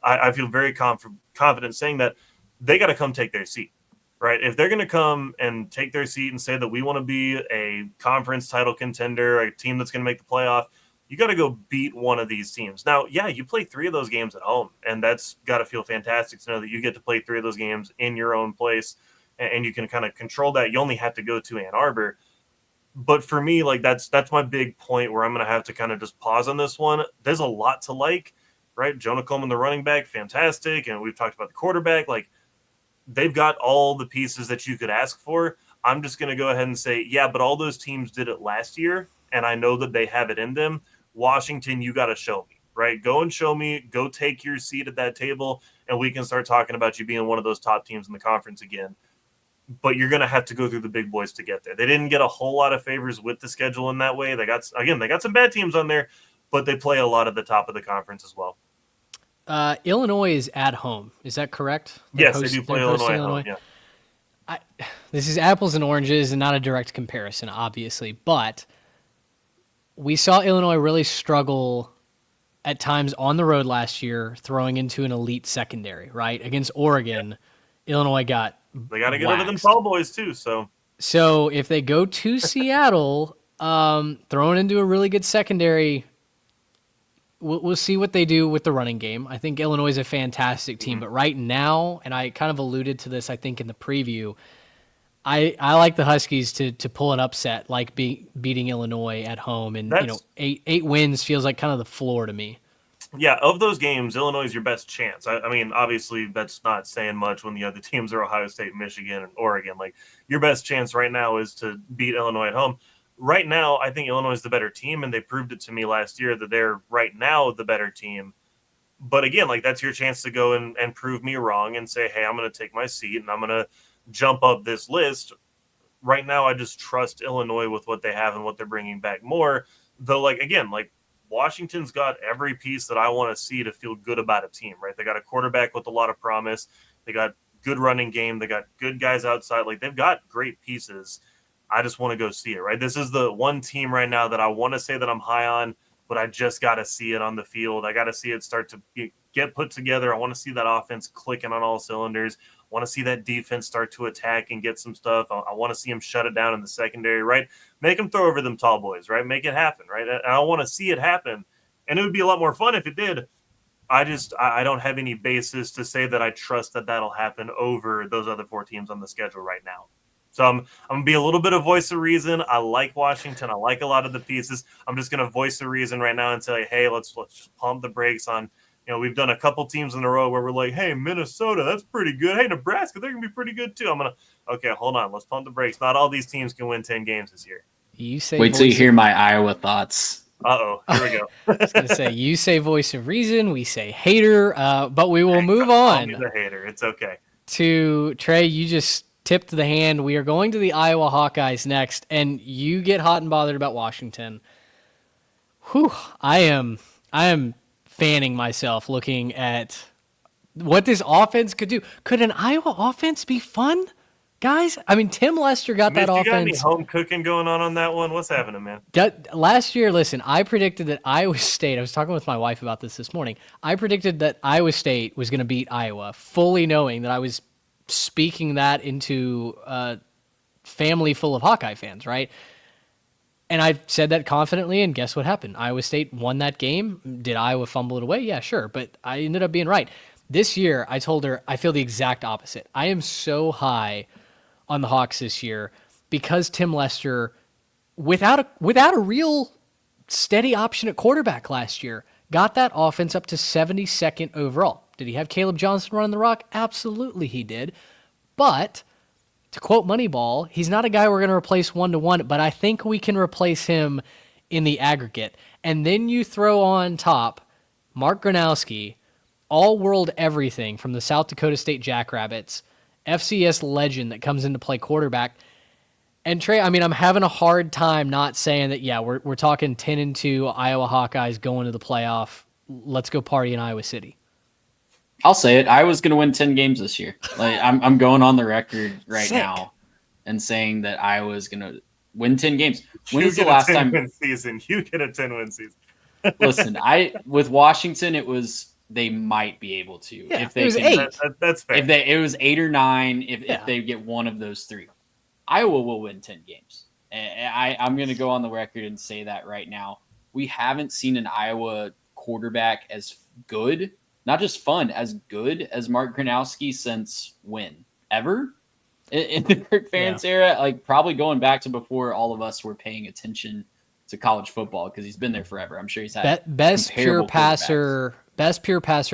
I feel very confident saying that they got to come take their seat, right? If they're going to come and take their seat and say that we want to be a conference title contender, a team that's going to make the playoff, you got to go beat one of these teams. Now, yeah, you play 3 of those games at home, and that's got to feel fantastic to know that you get to play 3 of those games in your own place, and you can kind of control that. You only have to go to Ann Arbor. But for me, like that's my big point where I'm going to have to kind of just pause on this one. There's a lot to like, right? Jonah Coleman, the running back, fantastic. And we've talked about the quarterback. Like, they've got all the pieces that you could ask for. I'm just going to go ahead and say, yeah, but all those teams did it last year, and I know that they have it in them. Washington, you got to show me, right? Go and show me. Go take your seat at that table, and we can start talking about you being one of those top teams in the conference again. But you're going to have to go through the big boys to get there. They didn't get a whole lot of favors with the schedule in that way. They got some bad teams on there, but they play a lot at the top of the conference as well. Illinois is at home. Is that correct? Yes, they do play Illinois at home. Yeah. This is apples and oranges and not a direct comparison, obviously, but we saw Illinois really struggle at times on the road last year, throwing into an elite secondary, right? Against Oregon, Illinois got They got to get over them tall boys too. So if they go to Seattle, throwing into a really good secondary, we'll see what they do with the running game. I think Illinois is a fantastic team, but right now, and I kind of alluded to this, I think, in the preview, I like the Huskies to pull an upset, like beating Illinois at home, and eight wins feels like kind of the floor to me. Yeah, of those games, Illinois is your best chance. I mean, obviously, that's not saying much when the other teams are Ohio State, Michigan, and Oregon. Like, your best chance right now is to beat Illinois at home. Right now, I think Illinois is the better team, and they proved it to me last year that they're right now the better team. But again, like, that's your chance to go and prove me wrong and say, hey, I'm going to take my seat and I'm going to jump up this list. Right now, I just trust Illinois with what they have and what they're bringing back more. Though, again, Washington's got every piece that I want to see to feel good about a team, right? They got a quarterback with a lot of promise. They got good running game. They got good guys outside. They've got great pieces. I just want to go see it, right? This is the one team right now that I want to say that I'm high on, but I just got to see it on the field. I got to see it start to get put together. I want to see that offense clicking on all cylinders. I want to see that defense start to attack and get some stuff. I want to see them shut it down in the secondary, right? Make them throw over them tall boys, right? Make it happen, right? And I want to see it happen. And it would be a lot more fun if it did. I don't have any basis to say that I trust that that'll happen over those other four teams on the schedule right now. So I'm going to be a little bit of voice of reason. I like Washington. I like a lot of the pieces. I'm just going to voice the reason right now and say, hey, let's just pump the brakes on. We've done a couple teams in a row where we're like, hey, Minnesota, that's pretty good. Hey, Nebraska, they're going to be pretty good too. Okay, hold on. Let's pump the brakes. Not all these teams can win 10 games this year. Wait till you hear my Iowa thoughts. Uh-oh, here we go. I was going to say, you say voice of reason, we say hater, but we will move on. I'm the hater. It's okay. To Trey, you just tipped the hand. We are going to the Iowa Hawkeyes next, and you get hot and bothered about Washington. Whew, I am fanning myself looking at what this offense could do. Could an Iowa offense be fun, guys? I mean, Tim Lester got that offense. You got any home cooking going on that one? What's happening, man? Last year, listen, I predicted that Iowa State, I was talking with my wife about this morning, I predicted that Iowa State was going to beat Iowa, fully knowing that I was speaking that into a family full of Hawkeye fans, right? And I said that confidently, and guess what happened? Iowa State won that game. Did Iowa fumble it away? Yeah, sure, but I ended up being right. This year, I told her I feel the exact opposite. I am so high on the Hawks this year because Tim Lester, without a real steady option at quarterback last year, got that offense up to 72nd overall. Did he have Caleb Johnson running the rock? Absolutely he did. But to quote Moneyball, he's not a guy we're going to replace one-to-one, but I think we can replace him in the aggregate. And then you throw on top Mark Gronowski, all-world everything from the South Dakota State Jackrabbits, FCS legend that comes in to play quarterback. And Trey, I mean, I'm having a hard time not saying that, yeah, we're talking 10-2 Iowa Hawkeyes going to the playoff. Let's go party in Iowa City. I'll say it. Iowa's going to win 10 games this year. I'm going on the record right now and saying that Iowa's going to win 10 games. When is the last time? Season. You get a 10-win season. Listen, with Washington, it was they might be able to. Yeah, if they it was can, 8. That's fair. It was 8 or 9. If they get one of those 3, Iowa will win 10 games. I'm going to go on the record and say that right now. We haven't seen an Iowa quarterback as good, not just fun, as good as Mark Gronowski since when? Ever? In the Kirk Ferentz era? Probably going back to before all of us were paying attention to college football because he's been there forever. I'm sure he's had best pure passer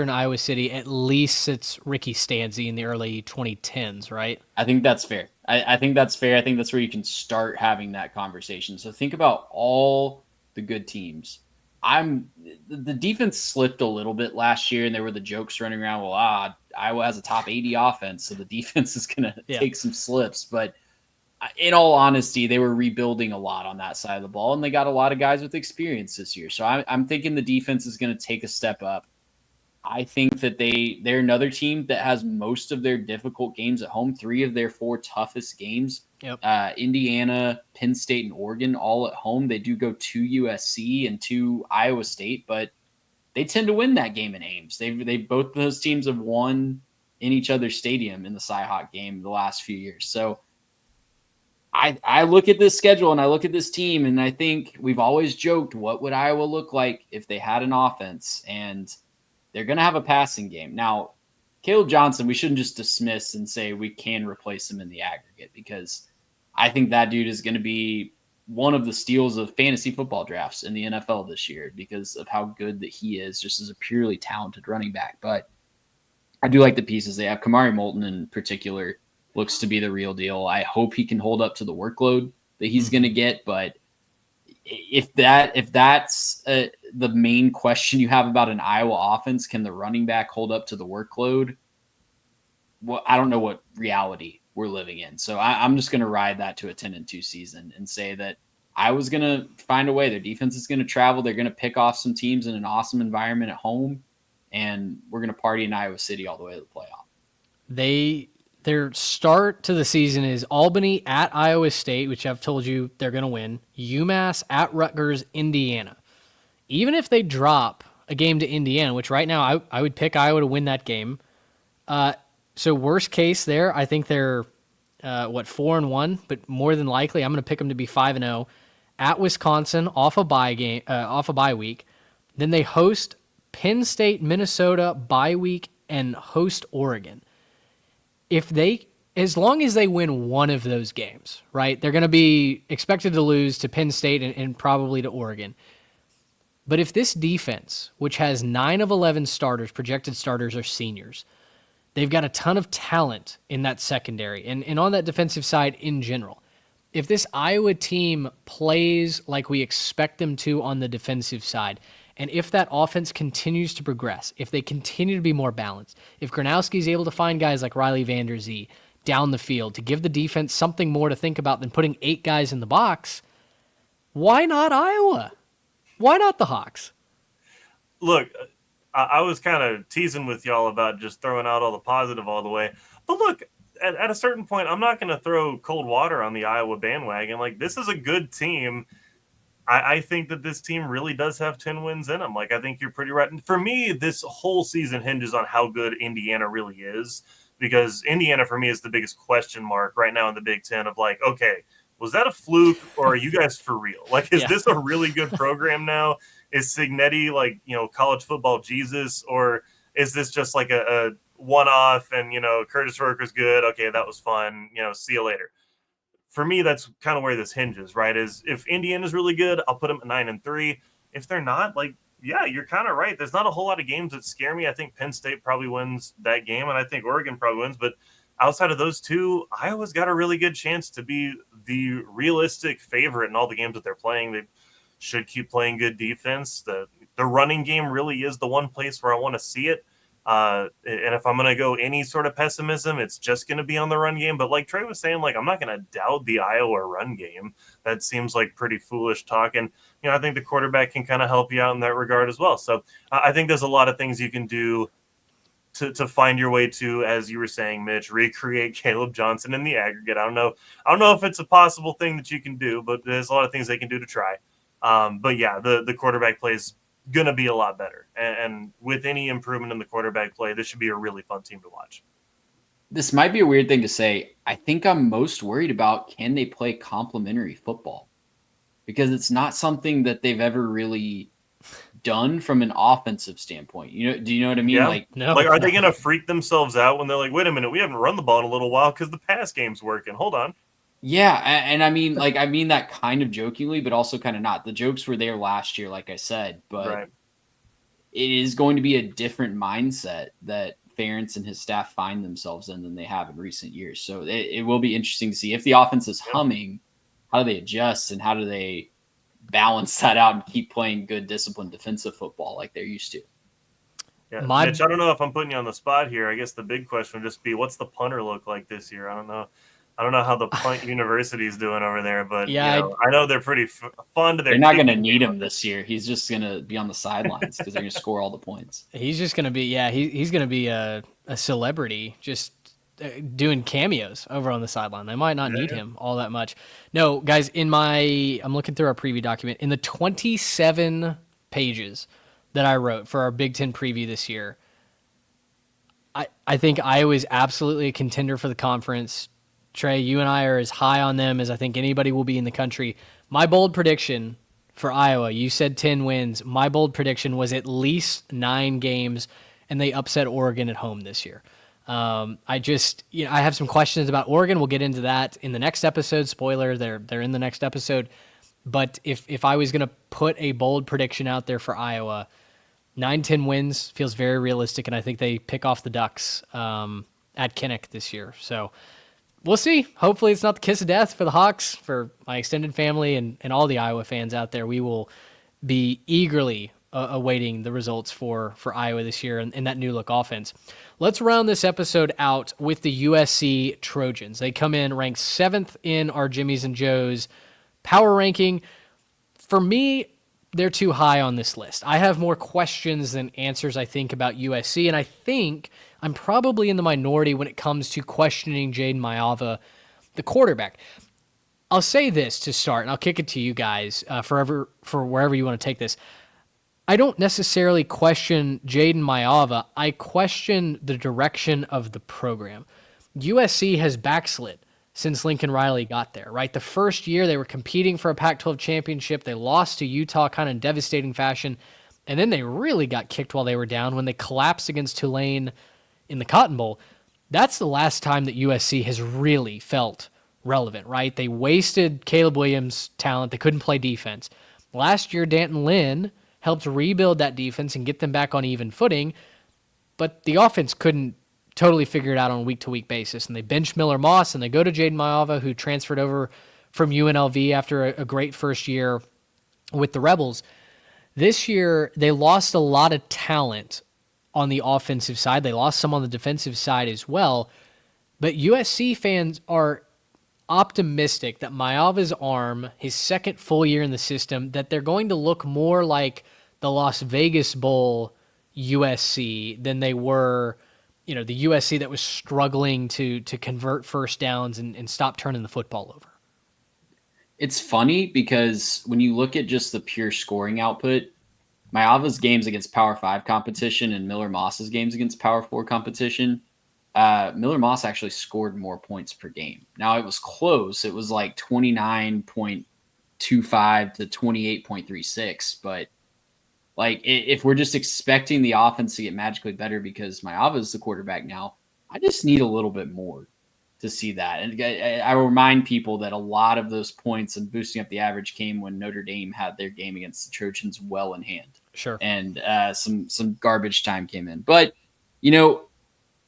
in Iowa City, at least it's Ricky Stanzi in the early 2010s, right? I think that's fair. I think that's fair. I think that's where you can start having that conversation. So think about all the good teams. The defense slipped a little bit last year, and there were the jokes running around. Well, Iowa has a top 80 offense, so the defense is going to take some slips. But in all honesty, they were rebuilding a lot on that side of the ball, and they got a lot of guys with experience this year. So I'm thinking the defense is going to take a step up. I think that they're another team that has most of their difficult games at home. 3 of their 4 toughest games, Indiana, Penn State, and Oregon, all at home. They do go to USC and to Iowa State, but they tend to win that game in Ames. They both those teams have won in each other's stadium in the Cy-Hawk game the last few years. So I look at this schedule and I look at this team, and I think we've always joked, what would Iowa look like if they had an offense? And they're going to have a passing game. Now, Caleb Johnson, we shouldn't just dismiss and say we can replace him in the aggregate, because I think that dude is going to be one of the steals of fantasy football drafts in the NFL this year because of how good that he is just as a purely talented running back. But I do like the pieces they have. Kamari Moulton in particular looks to be the real deal. I hope he can hold up to the workload that he's going to get, but if that's the main question you have about an Iowa offense, can the running back hold up to the workload? Well, I don't know what reality we're living in. So I'm just going to ride that to a 10-2 season and say that Iowa's going to find a way. Their defense is going to travel. They're going to pick off some teams in an awesome environment at home, and we're going to party in Iowa City all the way to the playoff. Their start to the season is Albany at Iowa State, which I've told you they're going to win. UMass at Rutgers, Indiana. Even if they drop a game to Indiana, which right now I would pick Iowa to win that game. So worst case there, I think they're 4-1, but more than likely I'm going to pick them to be 5-0 at Wisconsin off a bye week. Then they host Penn State, Minnesota bye week, and host Oregon. As long as they win one of those games, right, they're going to be expected to lose to Penn State and probably to Oregon. But if this defense, which has 9 of 11 starters, projected starters, are seniors, they've got a ton of talent in that secondary and on that defensive side in general. If this Iowa team plays like we expect them to on the defensive side, and if that offense continues to progress, if they continue to be more balanced, if Gronowski's able to find guys like Riley Vander Zee down the field to give the defense something more to think about than putting 8 guys in the box, why not Iowa? Why not the Hawks? Look, I was kind of teasing with y'all about just throwing out all the positive all the way. But look, at a certain point, I'm not going to throw cold water on the Iowa bandwagon. Like, this is a good team. I think that this team really does have 10 wins in them. Like, I think you're pretty right. And for me, this whole season hinges on how good Indiana really is, because Indiana, for me, is the biggest question mark right now in the Big Ten of like, okay, was that a fluke or are you guys for real? Like, is this a really good program now? Is Signetti like, college football Jesus, or is this just like a one-off and, Curtis Rurker's good. Okay, that was fun. See you later. For me, that's kind of where this hinges, right? Is if Indiana's really good, I'll put them at 9-3. If they're not, like, yeah, you're kind of right. There's not a whole lot of games that scare me. I think Penn State probably wins that game, and I think Oregon probably wins. But outside of those two, Iowa's got a really good chance to be the realistic favorite in all the games that they're playing. They should keep playing good defense. The running game really is the one place where I want to see it. And if I'm going to go any sort of pessimism, it's just going to be on the run game. But like Trey was saying, like, I'm not going to doubt the Iowa run game. That seems like pretty foolish talk. And, I think the quarterback can kind of help you out in that regard as well. So I think there's a lot of things you can do to find your way to, as you were saying, Mitch, recreate Caleb Johnson in the aggregate. I don't know if it's a possible thing that you can do, but there's a lot of things they can do to try. But yeah, the quarterback play is going to be a lot better. And with any improvement in the quarterback play, this should be a really fun team to watch. This might be a weird thing to say. I think I'm most worried about, can they play complementary football? Because it's not something that they've ever really done from an offensive standpoint. Do you know what I mean? Yeah. Like, No. Like, are they going to freak themselves out when they're like, wait a minute, we haven't run the ball in a little while because the pass game's working. Hold on. Yeah, and I mean that kind of jokingly, but also kind of not. The jokes were there last year, like I said, but Right. It is going to be a different mindset that Ferentz and his staff find themselves in than they have in recent years. So it will be interesting to see if the offense is humming, how do they adjust and how do they balance that out and keep playing good, disciplined defensive football like they're used to. Yeah, Mitch, I don't know if I'm putting you on the spot here. I guess the big question would just be, what's the punter look like this year? I don't know. I don't know how the punt university is doing over there, but Yeah, I know they're pretty fond of their. They're not going to kicking need game. him this year. He's just going to be on the sidelines because they're going to score all the points. he's just going to be he's going to be a celebrity just doing cameos over on the sideline. They might not need him all that much. No, guys, I'm looking through our preview document. In the 27 pages that I wrote for our Big Ten preview this year, I think Iowa is absolutely a contender for the conference. Trey, you and I are as high on them as I think anybody will be in the country. My bold prediction for Iowa, you said 10 wins. My bold prediction was at least 9 games, and they upset Oregon at home this year. I have some questions about Oregon. We'll get into that in the next episode. Spoiler, they're in the next episode. But if I was going to put a bold prediction out there for Iowa, 9-10 wins feels very realistic, and I think they pick off the Ducks at Kinnick this year. So we'll see. Hopefully it's not the kiss of death for the Hawks, for my extended family and all the Iowa fans out there. We will be eagerly awaiting the results for Iowa this year and that new-look offense. Let's round this episode out with the USC Trojans. They come in ranked 7th in our Jimmy's and Joe's power ranking. For me, they're too high on this list. I have more questions than answers, I think, about USC, and I think I'm probably in the minority when it comes to questioning Jaden Maiava, the quarterback. I'll say this to start, and I'll kick it to you guys for wherever you want to take this. I don't necessarily question Jaden Maiava. I question the direction of the program. USC has backslid since Lincoln Riley got there, right? The first year they were competing for a Pac-12 championship. They lost to Utah kind of in devastating fashion. And then they really got kicked while they were down when they collapsed against Tulane in the Cotton Bowl. That's the last time that USC has really felt relevant, right? They wasted Caleb Williams' talent. They couldn't play defense. Last year, Danton Lynn helped rebuild that defense and get them back on even footing, but the offense couldn't totally figure it out on a week-to-week basis. And they bench Miller Moss, and they go to Jaden Maiava, who transferred over from UNLV after a great first year with the Rebels. This year, they lost a lot of talent on the offensive side. They lost some on the defensive side as well. But USC fans are optimistic that Maiava's arm, his second full year in the system, that they're going to look more like the Las Vegas Bowl USC than they were, the USC that was struggling to convert first downs and stop turning the football over. It's funny because when you look at just the pure scoring output, Maiava's games against Power 5 competition and Miller Moss's games against Power 4 competition, Miller Moss actually scored more points per game. Now, it was close. It was like 29.25 to 28.36, but like, if we're just expecting the offense to get magically better because Maiava is the quarterback now, I just need a little bit more to see that. And I remind people that a lot of those points and boosting up the average came when Notre Dame had their game against the Trojans well in hand. Sure. And some garbage time came in. But,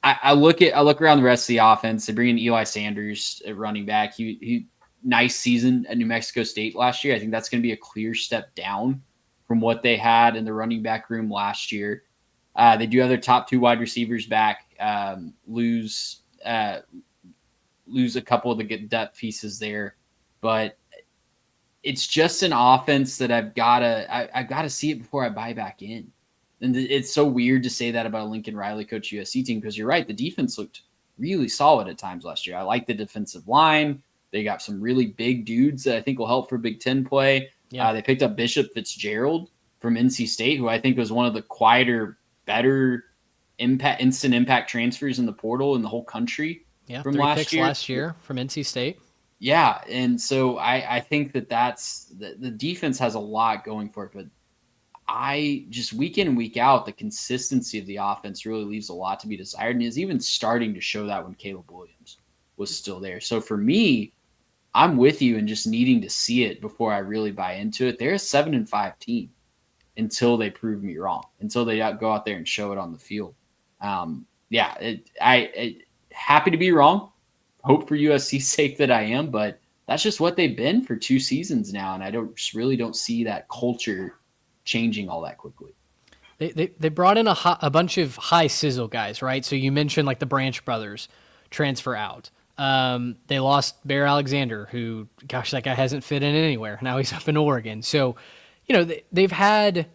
I look around the rest of the offense. They bring in Eli Sanders at running back. He nice season at New Mexico State last year. I think that's going to be a clear step down from what they had in the running back room last year. They do have their top 2 wide receivers back, lose a couple of the good depth pieces there. But it's just an offense that I've got to see it before I buy back in. And it's so weird to say that about a Lincoln Riley coach USC team because you're right. The defense looked really solid at times last year. I like the defensive line. They got some really big dudes that I think will help for Big Ten play. Yeah. They picked up Bishop Fitzgerald from NC State, who I think was one of the quieter, better instant impact transfers in the portal in the whole country. Yeah, from 3 last picks year. last year from NC State. Yeah, and so I think that's the defense has a lot going for it, but I just week in and week out, the consistency of the offense really leaves a lot to be desired, and is even starting to show that when Caleb Williams was still there. So for me, I'm with you and just needing to see it before I really buy into it. They're a 7-5 team until they prove me wrong, until they go out there and show it on the field. Happy to be wrong. Hope for USC's sake that I am, but that's just what they've been for 2 seasons now, and I really don't see that culture changing all that quickly. They brought in a bunch of high sizzle guys, right? So you mentioned like the Branch brothers transfer out. They lost Bear Alexander, who, gosh, that guy hasn't fit in anywhere. Now he's up in Oregon. So, they've had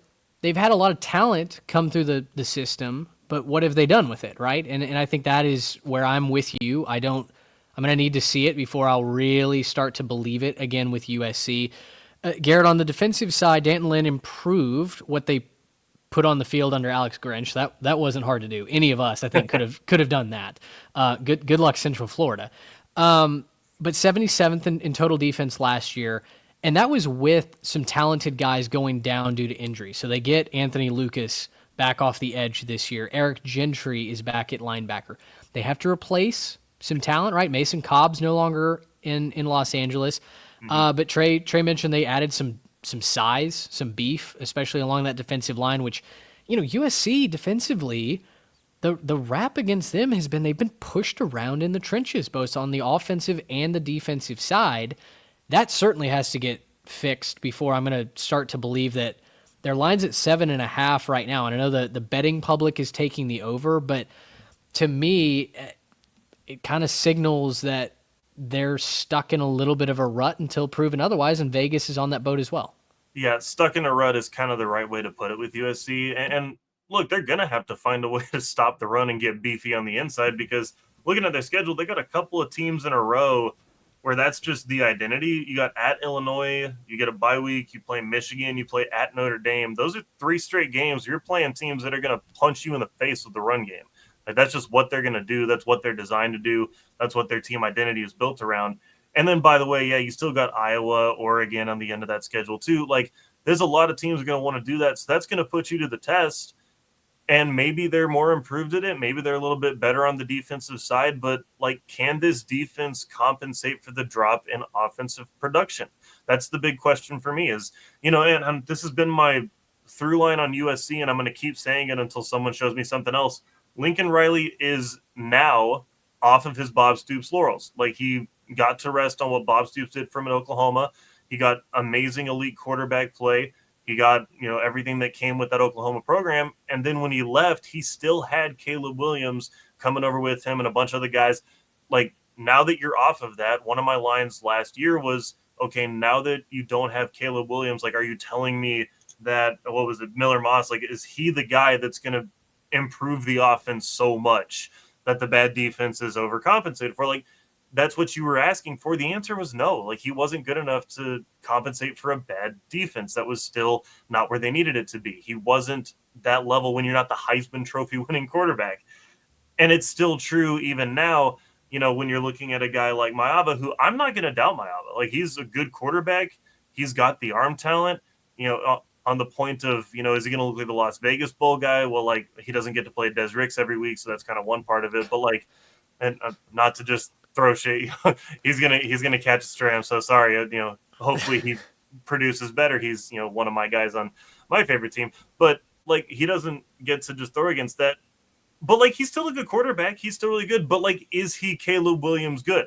a lot of talent come through the system, but what have they done with it, right? And I think that is where I'm with you. I'm going to need to see it before I'll really start to believe it again with USC. Garrett, on the defensive side, Danton Lynn improved what they put on the field under Alex Grinch. That wasn't hard to do. Any of us, I think, could have done that. Good luck, Central Florida. But 77th in total defense last year, and that was with some talented guys going down due to injury. So they get Anthony Lucas back off the edge this year. Eric Gentry is back at linebacker. They have to replace some talent, right? Mason Cobb's no longer in Los Angeles. But Trey mentioned they added some size, some beef, especially along that defensive line, which, USC defensively, the rap against them has been they've been pushed around in the trenches, both on the offensive and the defensive side. That certainly has to get fixed before I'm going to start to believe that their line's at 7.5 right now. And I know the betting public is taking the over, but to me, it kind of signals that they're stuck in a little bit of a rut until proven otherwise, and Vegas is on that boat as well. Yeah, stuck in a rut is kind of the right way to put it with USC. And look, they're going to have to find a way to stop the run and get beefy on the inside, because looking at their schedule, they got a couple of teams in a row where that's just the identity. You got at Illinois, you get a bye week, you play Michigan, you play at Notre Dame. Those are 3 straight games. You're playing teams that are going to punch you in the face with the run game. Like, that's just what they're going to do. That's what they're designed to do. That's what their team identity is built around. And then, by the way, yeah, you still got Iowa, Oregon on the end of that schedule too. Like, there's a lot of teams going to want to do that. So that's going to put you to the test. And maybe they're more improved at it. Maybe they're a little bit better on the defensive side. But, like, can this defense compensate for the drop in offensive production? That's the big question for me is, and this has been my through line on USC, and I'm going to keep saying it until someone shows me something else. Lincoln Riley is now off of his Bob Stoops laurels. Like, he got to rest on what Bob Stoops did from Oklahoma. He got amazing elite quarterback play. He got, everything that came with that Oklahoma program. And then when he left, he still had Caleb Williams coming over with him and a bunch of other guys. Like, now that you're off of that, one of my lines last year was, okay, now that you don't have Caleb Williams, like, are you telling me that, what was it, Miller Moss, like, is he the guy that's going to improve the offense so much that the bad defense is overcompensated for? Like, that's what you were asking for. The answer was no. Like, he wasn't good enough to compensate for a bad defense. That was still not where they needed it to be. He wasn't that level when you're not the Heisman Trophy winning quarterback. And it's still true even now, when you're looking at a guy like Maava, who I'm not going to doubt Maava. Like, he's a good quarterback. He's got the arm talent, on the point of, is he going to look like the Las Vegas Bowl guy? Well, like, he doesn't get to play Des Ricks every week, so that's kind of one part of it. But, like, and not to just throw shit, he's gonna catch a stray. I'm so sorry. Hopefully he produces better. He's one of my guys on my favorite team, but like, he doesn't get to just throw against that. But like, he's still a good quarterback. He's still really good. But like, is he Caleb Williams good?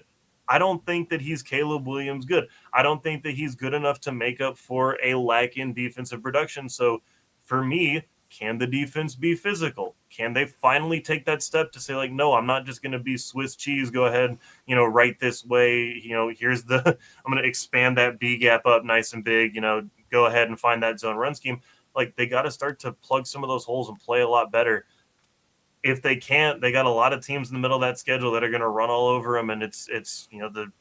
I don't think that he's Caleb Williams good. I don't think that he's good enough to make up for a lack in defensive production. So for me, can the defense be physical? Can they finally take that step to say, like, no, I'm not just going to be Swiss cheese. Go ahead, right this way. Here's I'm going to expand that B gap up nice and big. Go ahead and find that zone run scheme. Like, they got to start to plug some of those holes and play a lot better. If they can't, they got a lot of teams in the middle of that schedule that are going to run all over them. And it's the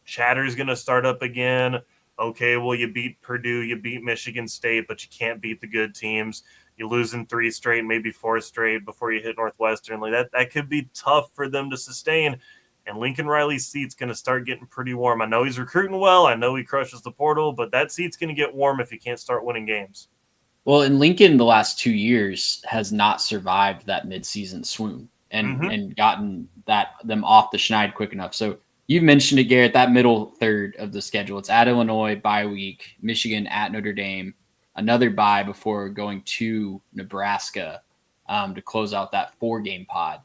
chatter is going to start up again. Okay, well, you beat Purdue, you beat Michigan State, but you can't beat the good teams. You lose in 3 straight, maybe 4 straight before you hit Northwestern. Like, that could be tough for them to sustain. And Lincoln Riley's seat's going to start getting pretty warm. I know he's recruiting well. I know he crushes the portal, but that seat's going to get warm if he can't start winning games. Well, in Lincoln, the last 2 years has not survived that midseason swoon and gotten them off the schneid quick enough. So you've mentioned it, Garrett, that middle third of the schedule. It's at Illinois, bye week, Michigan at Notre Dame, another bye before going to Nebraska to close out that 4-game pod.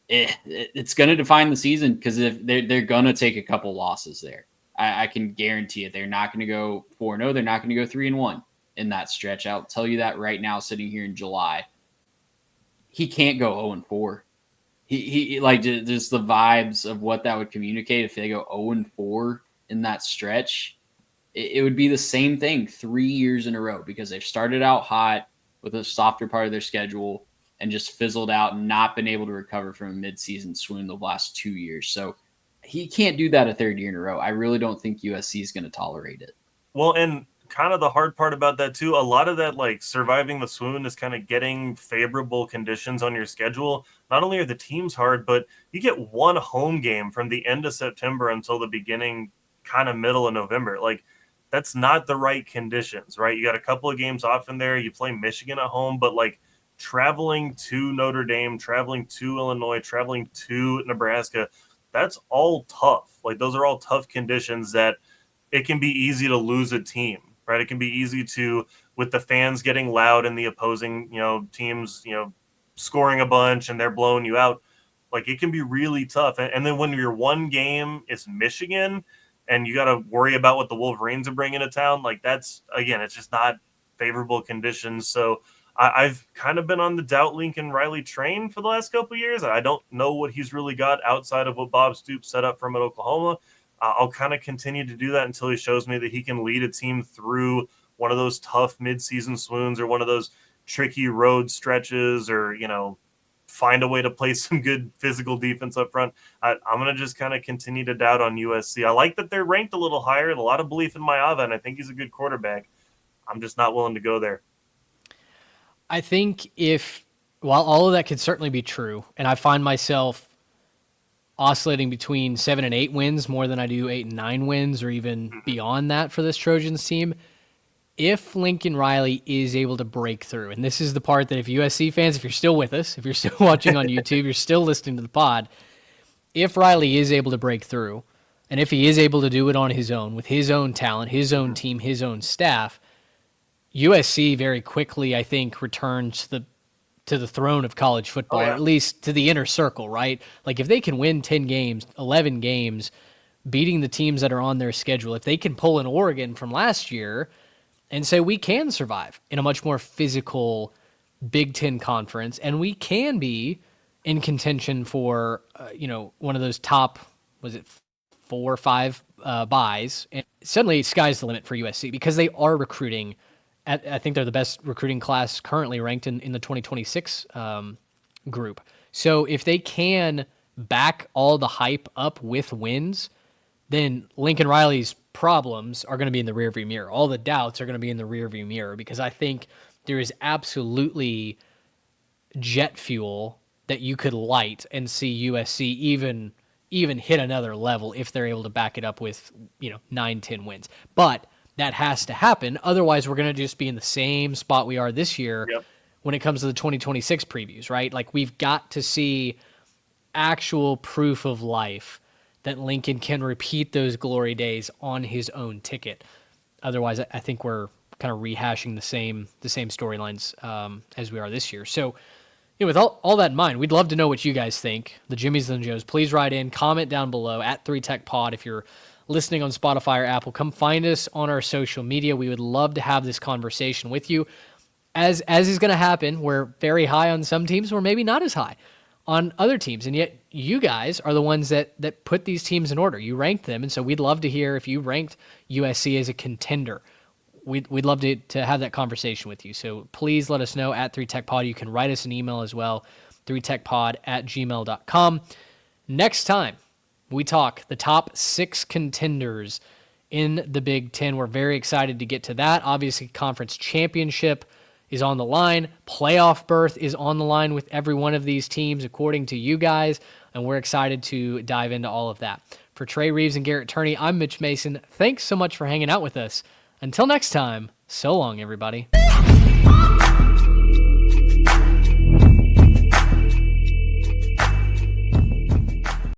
It's going to define the season, because if they're going to take a couple losses there. I can guarantee it. They're not going to go 4-0. They're not going to go 3-1 in that stretch. I'll tell you that right now, sitting here in July. He can't go 0-4. He like just the vibes of what that would communicate if they go 0-4 in that stretch. It would be the same thing 3 years in a row because they've started out hot with a softer part of their schedule and just fizzled out and not been able to recover from a midseason swoon the last 2 years. So he can't do that a third year in a row. I really don't think USC is going to tolerate it. Well, and kind of the hard part about that too, a lot of that like surviving the swoon is kind of getting favorable conditions on your schedule. Not only are the teams hard, but you get one home game from the end of September until the beginning, kind of middle of November. Like that's not the right conditions, right? You got a couple of games off in there. You play Michigan at home, but like traveling to Notre Dame, traveling to Illinois, traveling to Nebraska, that's all tough. Like those are all tough conditions that it can be easy to lose a team, right? It can be easy to, with the fans getting loud and the opposing, teams, scoring a bunch and they're blowing you out. Like it can be really tough. And then when your one game is Michigan and you got to worry about what the Wolverines are bringing to town, like that's, again, it's just not favorable conditions. So I've kind of been on the doubt Lincoln Riley train for the last couple of years. I don't know what he's really got outside of what Bob Stoops set up for him at Oklahoma. I'll kind of continue to do that until he shows me that he can lead a team through one of those tough midseason swoons or one of those tricky road stretches or, find a way to play some good physical defense up front. I'm going to just kind of continue to doubt on USC. I like that they're ranked a little higher, a lot of belief in Maava, and I think he's a good quarterback. I'm just not willing to go there. I think while all of that could certainly be true, and I find myself oscillating between 7 and 8 wins more than I do 8 and 9 wins or even beyond that for this Trojans team. If Lincoln Riley is able to break through, and this is the part that if USC fans, if you're still with us, if you're still watching on YouTube, you're still listening to the pod, if Riley is able to break through, and if he is able to do it on his own, with his own talent, his own team, his own staff, USC very quickly, I think, returns to the throne of college football, or at least to the inner circle, right? Like if they can win 10 games, 11 games, beating the teams that are on their schedule, if they can pull an Oregon from last year and say we can survive in a much more physical Big Ten conference, and we can be in contention for, one of those top, was it 4 or 5 buys, and suddenly sky's the limit for USC because they are recruiting. I think they're the best recruiting class currently ranked in the 2026 group. So if they can back all the hype up with wins, then Lincoln Riley's problems are going to be in the rearview mirror. All the doubts are going to be in the rearview mirror because I think there is absolutely jet fuel that you could light and see USC even hit another level if they're able to back it up with 9-10 wins. But that has to happen. Otherwise, we're going to just be in the same spot we are this year when it comes to the 2026 previews, right? Like we've got to see actual proof of life that Lincoln can repeat those glory days on his own ticket. Otherwise, I think we're kind of rehashing the same storylines as we are this year. So, with all that in mind, we'd love to know what you guys think. The Jimmies and the Joes, please write in, comment down below at 3TechPod if you're listening on Spotify or Apple. Come find us on our social media. We would love to have this conversation with you. As is going to happen, we're very high on some teams, we're maybe not as high on other teams, and yet you guys are the ones that put these teams in order. You ranked them, and so we'd love to hear if you ranked USC as a contender. We'd love to have that conversation with you. So please let us know at 3TechPod. You can write us an email as well, 3techpod@gmail.com. Next time, we talk the top 6 contenders in the Big Ten. We're very excited to get to that. Obviously, conference championship is on the line. Playoff berth is on the line with every one of these teams, according to you guys, and we're excited to dive into all of that. For Trey Reeves and Garrett Turney, I'm Mitch Mason. Thanks so much for hanging out with us. Until next time, so long, everybody.